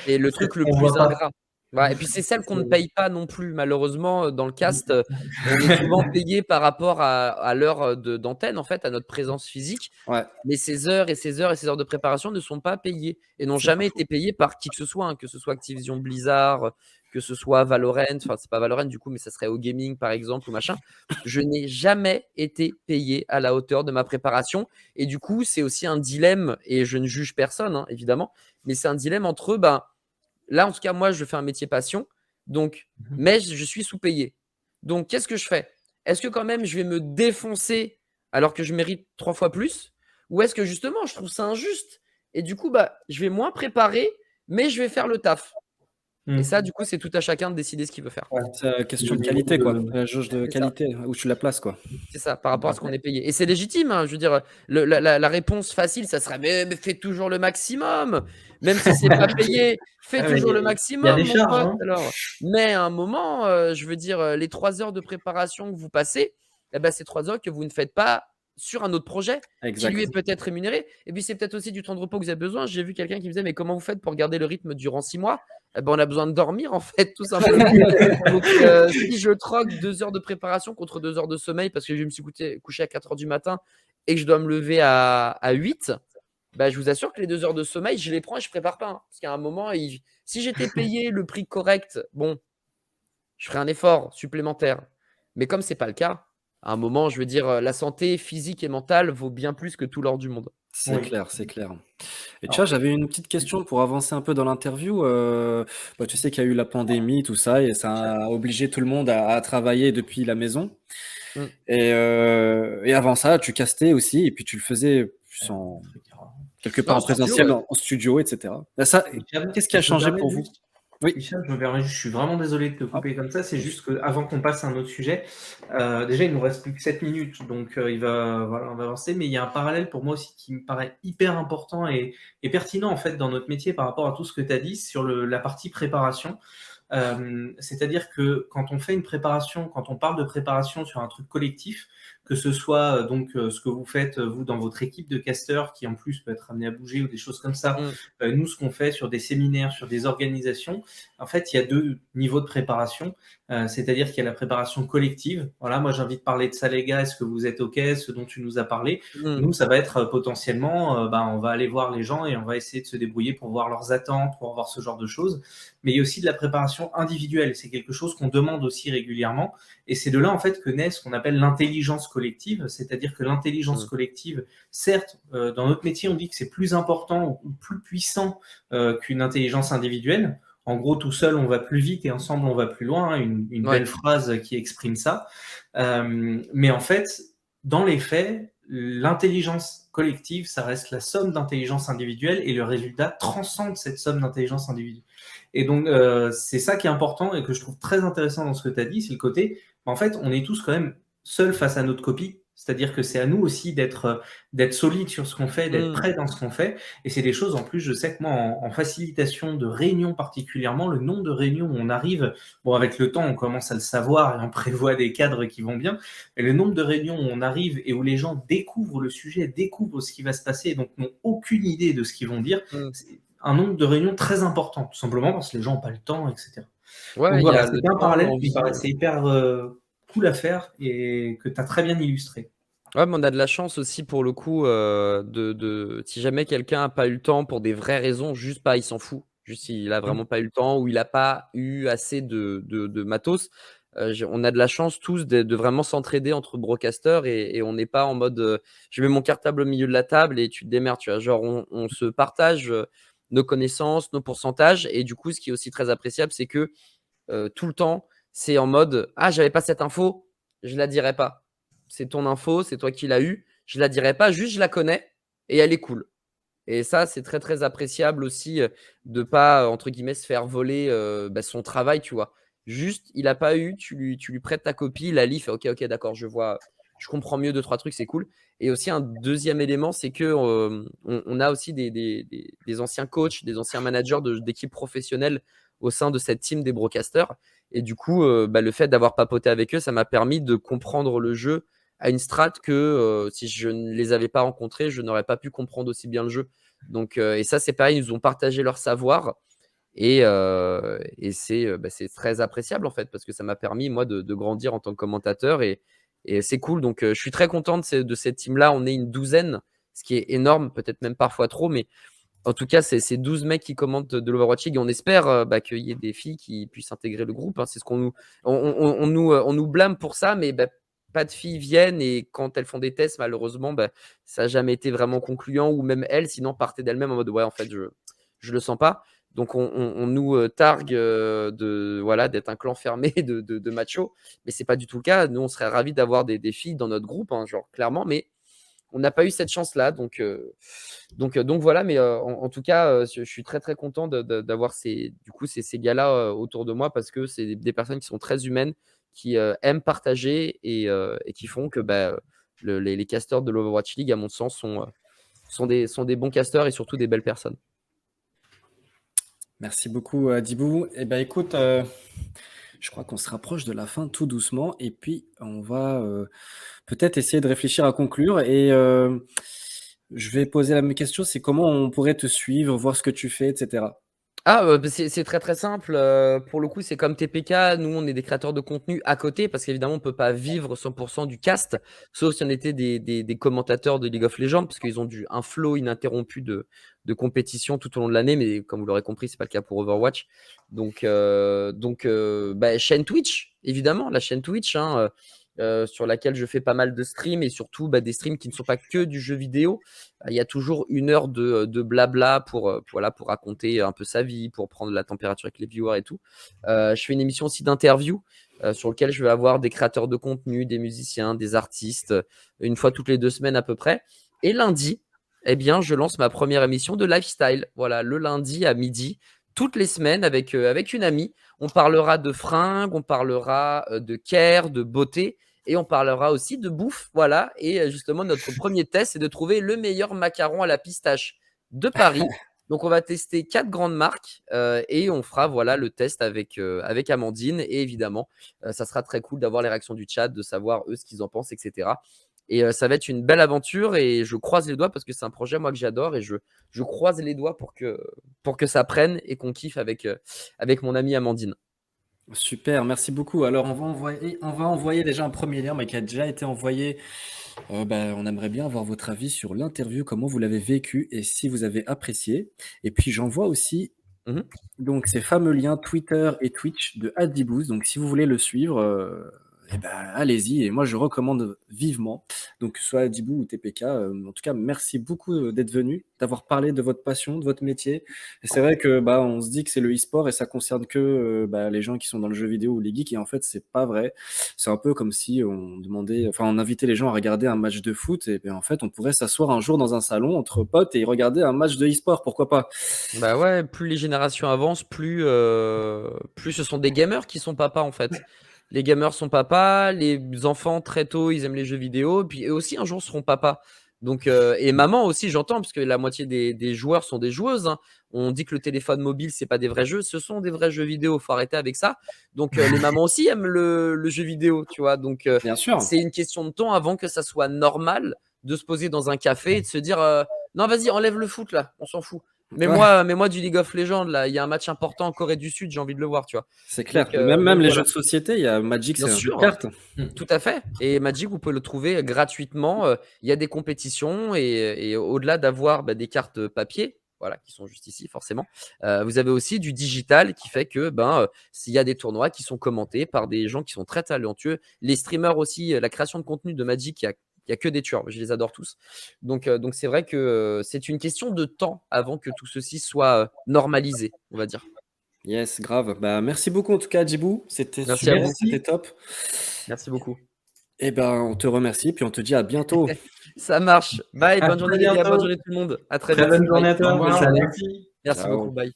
S5: Et le truc le plus ingrat. Ouais, et puis c'est celle qu'on ne paye pas non plus. Malheureusement, dans le cast, on est souvent payé par rapport à l'heure d'antenne, en fait, à notre présence physique.
S2: Ouais.
S5: Mais ces heures et ces heures et ces heures de préparation ne sont pas payées et n'ont jamais été payées par qui que ce soit, hein, que ce soit Activision Blizzard, que ce soit Valorant. Enfin, c'est pas Valorant du coup, mais ça serait au gaming par exemple ou machin. Je n'ai jamais été payé à la hauteur de ma préparation. Et du coup, c'est aussi un dilemme, et je ne juge personne, hein, évidemment, mais c'est un dilemme entre eux. Là, en tout cas, moi, je fais un métier passion, donc, mais je suis sous-payé. Donc, qu'est-ce que je fais? Est-ce que quand même, je vais me défoncer alors que je mérite 3 fois plus? Ou est-ce que justement, je trouve ça injuste? Et du coup, je vais moins préparer, mais je vais faire le taf. Et ça, du coup, c'est tout à chacun de décider ce qu'il veut faire.
S2: Ouais, c'est la question de qualité, quoi. La jauge de qualité, où tu la places, quoi.
S5: C'est ça, par rapport à ce qu'on est payé. Et c'est légitime, hein. Je veux dire, la réponse facile, ça serait mais fais toujours le maximum. Même si c'est pas payé, fais toujours le maximum,
S1: y a des
S5: mon
S1: charges,
S5: pote.
S1: hein.
S5: Alors. Mais à un moment, je veux dire, les 3 heures de préparation que vous passez, c'est 3 heures que vous ne faites pas sur un autre projet qui lui est peut-être rémunéré. Et puis c'est peut-être aussi du temps de repos que vous avez besoin. J'ai vu quelqu'un qui me disait mais comment vous faites pour garder le rythme durant 6 mois? On a besoin de dormir en fait, tout simplement. Donc si je troque 2 heures de préparation contre 2 heures de sommeil parce que je me suis couché à 4 heures du matin et que je dois me lever à 8, je vous assure que les 2 heures de sommeil, je les prends et je prépare pas, hein. Parce qu'à un moment, si j'étais payé le prix correct, bon, je ferais un effort supplémentaire. Mais comme c'est pas le cas, à un moment, je veux dire, la santé physique et mentale vaut bien plus que tout l'or du monde.
S2: C'est clair, c'est clair. Et tu vois, j'avais une petite question pour avancer un peu dans l'interview. Tu sais qu'il y a eu la pandémie, tout ça, et ça a obligé tout le monde à travailler depuis la maison. Et avant ça, tu castais aussi, et puis tu le faisais quelque part en présentiel, en studio, etc. Ça, qu'est-ce qui a changé pour vous?
S1: Oui. Hicham, je me permets juste, je suis vraiment désolé de te couper comme ça. C'est juste qu'avant qu'on passe à un autre sujet, déjà, il nous reste plus que 7 minutes, donc on va avancer. Mais il y a un parallèle pour moi aussi qui me paraît hyper important et pertinent en fait dans notre métier par rapport à tout ce que tu as dit sur la partie préparation. C'est-à-dire que quand on fait une préparation, quand on parle de préparation sur un truc collectif, que ce soit donc ce que vous faites vous dans votre équipe de casteurs qui en plus peut être amené à bouger ou des choses comme ça, nous ce qu'on fait sur des séminaires, sur des organisations, en fait il y a 2 niveaux de préparation, c'est-à-dire qu'il y a la préparation collective. Voilà, moi j'ai envie de parler de ça les gars, est-ce que vous êtes ok, ce dont tu nous as parlé. Nous ça va être potentiellement, on va aller voir les gens et on va essayer de se débrouiller pour voir leurs attentes, pour voir ce genre de choses. Mais il y a aussi de la préparation individuelle, c'est quelque chose qu'on demande aussi régulièrement. Et c'est de là, en fait, que naît ce qu'on appelle l'intelligence collective, c'est-à-dire que l'intelligence collective, certes, dans notre métier, on dit que c'est plus important ou plus puissant qu'une intelligence individuelle. En gros, tout seul, on va plus vite et ensemble, on va plus loin. Une belle phrase qui exprime ça. Mais en fait, dans les faits, l'intelligence collective, ça reste la somme d'intelligence individuelle et le résultat transcende cette somme d'intelligence individuelle. Et donc, c'est ça qui est important et que je trouve très intéressant dans ce que tu as dit, c'est le côté, en fait, on est tous quand même seuls face à notre copie. C'est-à-dire que c'est à nous aussi d'être solide sur ce qu'on fait, d'être prêt dans ce qu'on fait. Et c'est des choses, en plus, je sais que moi, en facilitation de réunions particulièrement, le nombre de réunions où on arrive, bon, avec le temps, on commence à le savoir et on prévoit des cadres qui vont bien, mais le nombre de réunions où on arrive et où les gens découvrent le sujet, découvrent ce qui va se passer et donc n'ont aucune idée de ce qu'ils vont dire, c'est un nombre de réunions très important, tout simplement parce que les gens n'ont pas le temps, etc.
S5: Ouais,
S1: Donc
S5: il y
S1: voilà,
S5: a le
S1: c'était un
S5: temps,
S1: parallèle qui
S5: l'envie.
S1: me paraissait hyper cool à faire et que tu as très bien illustré.
S5: Ouais, mais on a de la chance aussi pour le coup si jamais quelqu'un n'a pas eu le temps pour des vraies raisons, juste pas, il s'en fout. Juste, il a vraiment pas eu le temps ou il n'a pas eu assez de matos. On a de la chance tous de vraiment s'entraider entre broadcasters et on n'est pas en mode je mets mon cartable au milieu de la table et tu te démerdes. Tu vois, genre on se partage nos connaissances, nos pourcentages et du coup, ce qui est aussi très appréciable, c'est que tout le temps, c'est en mode ah, j'avais pas cette info, je la dirai pas. C'est ton info, c'est toi qui l'as eu, je la dirai pas, juste je la connais et elle est cool. Et ça, c'est très très appréciable aussi de pas entre guillemets se faire voler son travail, tu vois. Juste, il a pas eu, tu lui prêtes ta copie, il la lit, fait ok, d'accord, je vois, je comprends mieux 2-3 trucs, c'est cool. Et aussi un deuxième élément, c'est que on a aussi des anciens coachs, des anciens managers d'équipes professionnelles au sein de cette team des broadcasters. Et du coup, le fait d'avoir papoté avec eux, ça m'a permis de comprendre le jeu à une strate que si je ne les avais pas rencontrés, je n'aurais pas pu comprendre aussi bien le jeu. Donc, et ça, c'est pareil, ils nous ont partagé leur savoir et c'est très appréciable en fait parce que ça m'a permis, moi, de grandir en tant que commentateur et c'est cool. Donc, je suis très content de cette team-là. On est une douzaine, ce qui est énorme, peut-être même parfois trop, mais en tout cas, c'est 12 mecs qui commentent de l'Overwatch League et on espère qu'il y ait des filles qui puissent intégrer le groupe. Hein. C'est ce qu'on nous, on nous blâme pour ça, mais pas de filles viennent et quand elles font des tests, malheureusement, ça n'a jamais été vraiment concluant ou même elles, sinon partaient d'elles-mêmes en mode ouais, en fait, je le sens pas. Donc on nous targue d'être un clan fermé de machos, mais c'est pas du tout le cas. Nous, on serait ravis d'avoir des filles dans notre groupe, hein, genre clairement, mais on n'a pas eu cette chance-là, donc voilà. Mais en tout cas, je suis très très content d'avoir ces gars-là autour de moi parce que c'est des personnes qui sont très humaines, qui aiment partager et qui font que les casteurs de l'Overwatch League, à mon sens, sont des bons casteurs et surtout des belles personnes.
S2: Merci beaucoup, Dibou. Eh ben, écoute, je crois qu'on se rapproche de la fin tout doucement et puis on va peut-être essayer de réfléchir à conclure et je vais poser la même question, c'est comment on pourrait te suivre, voir ce que tu fais, etc.
S5: C'est très très simple. Pour le coup, c'est comme TPK. Nous, on est des créateurs de contenu à côté parce qu'évidemment, on ne peut pas vivre 100% du cast, sauf si on était des commentateurs de League of Legends parce qu'ils ont un flow ininterrompu de compétition tout au long de l'année. Mais comme vous l'aurez compris, ce n'est pas le cas pour Overwatch. Donc chaîne Twitch, évidemment, la chaîne Twitch. Hein, sur laquelle je fais pas mal de streams et surtout des streams qui ne sont pas que du jeu vidéo. Il y a toujours 1 heure de blabla pour raconter un peu sa vie, pour prendre la température avec les viewers et tout. Je fais une émission aussi d'interview sur laquelle je vais avoir des créateurs de contenu, des musiciens, des artistes, une fois toutes les 2 semaines à peu près. Et lundi, je lance ma première émission de lifestyle. Voilà, le lundi à midi, toutes les semaines avec une amie. On parlera de fringues, on parlera de care, de beauté. Et on parlera aussi de bouffe, voilà. Et justement, notre premier test, c'est de trouver le meilleur macaron à la pistache de Paris. Donc, on va tester 4 grandes marques et on fera voilà, le test avec Amandine. Et évidemment, ça sera très cool d'avoir les réactions du chat, de savoir eux ce qu'ils en pensent, etc. Et ça va être une belle aventure et je croise les doigts parce que c'est un projet moi que j'adore et je croise les doigts pour que ça prenne et qu'on kiffe avec mon amie Amandine.
S2: Super, merci beaucoup. Alors, on va envoyer déjà un premier lien, mais qui a déjà été envoyé. On aimerait bien avoir votre avis sur l'interview, comment vous l'avez vécu et si vous avez apprécié. Et puis, j'envoie aussi
S5: Mhm.
S2: donc ces fameux liens Twitter et Twitch de Adiboost. Donc, si vous voulez le suivre, allez-y. Et moi, je recommande vivement. Donc, que ce soit Adibou ou TPK. En tout cas, merci beaucoup d'être venu, d'avoir parlé de votre passion, de votre métier. Et c'est vrai que on se dit que c'est le e-sport et ça concerne que les gens qui sont dans le jeu vidéo ou les geeks. Et en fait, c'est pas vrai. C'est un peu comme si on invitait les gens à regarder un match de foot. Et en fait, on pourrait s'asseoir un jour dans un salon entre potes et regarder un match de e-sport. Pourquoi pas?
S5: Bah ouais, plus les générations avancent, plus ce sont des gamers qui sont papas en fait. Les gamers sont papas, les enfants très tôt ils aiment les jeux vidéo, puis eux aussi un jour seront papas. Donc et maman aussi j'entends parce que la moitié des joueurs sont des joueuses. Hein. On dit que le téléphone mobile c'est pas des vrais jeux, ce sont des vrais jeux vidéo. Faut arrêter avec ça. Donc les mamans aussi aiment le jeu vidéo, tu vois. Donc
S2: Bien sûr.
S5: c'est une question de temps avant que ça soit normal de se poser dans un café et de se dire non vas-y enlève le foot là, on s'en fout. Mais
S2: Ouais.
S5: moi du League of Legends, là, il y a un match important en Corée du Sud, j'ai envie de le voir, tu vois.
S2: C'est clair.
S5: Donc,
S2: Même
S5: donc
S2: les
S5: voilà.
S2: jeux de société, il y a Magic,
S5: Bien
S2: c'est un jeu de
S5: sûr,
S2: cartes.
S5: tout à fait. Et Magic, vous pouvez le trouver gratuitement. Il y a des compétitions et au-delà d'avoir des cartes papier, voilà, qui sont juste ici forcément, vous avez aussi du digital qui fait que s'il y a des tournois qui sont commentés par des gens qui sont très talentueux, les streamers aussi, la création de contenu de Magic, il y a que des tueurs, je les adore tous. Donc c'est vrai que c'est une question de temps avant que tout ceci soit normalisé, on va dire.
S2: Yes, grave. Merci beaucoup en tout cas, Djibou. C'était
S5: Merci à
S2: super,
S5: vous.
S2: c'était top.
S5: Merci beaucoup.
S2: Et on te remercie, puis on te dit à bientôt.
S5: Ça marche. Bye,
S1: À
S5: bonne
S1: très
S5: journée les gars,
S1: bientôt.
S5: bonne journée tout le monde. À très
S1: Très
S5: vite.
S1: bonne journée à
S5: Bye.
S1: toi.
S4: Au revoir,
S1: Salut.
S4: merci.
S5: Merci
S2: Ciao.
S5: beaucoup, bye.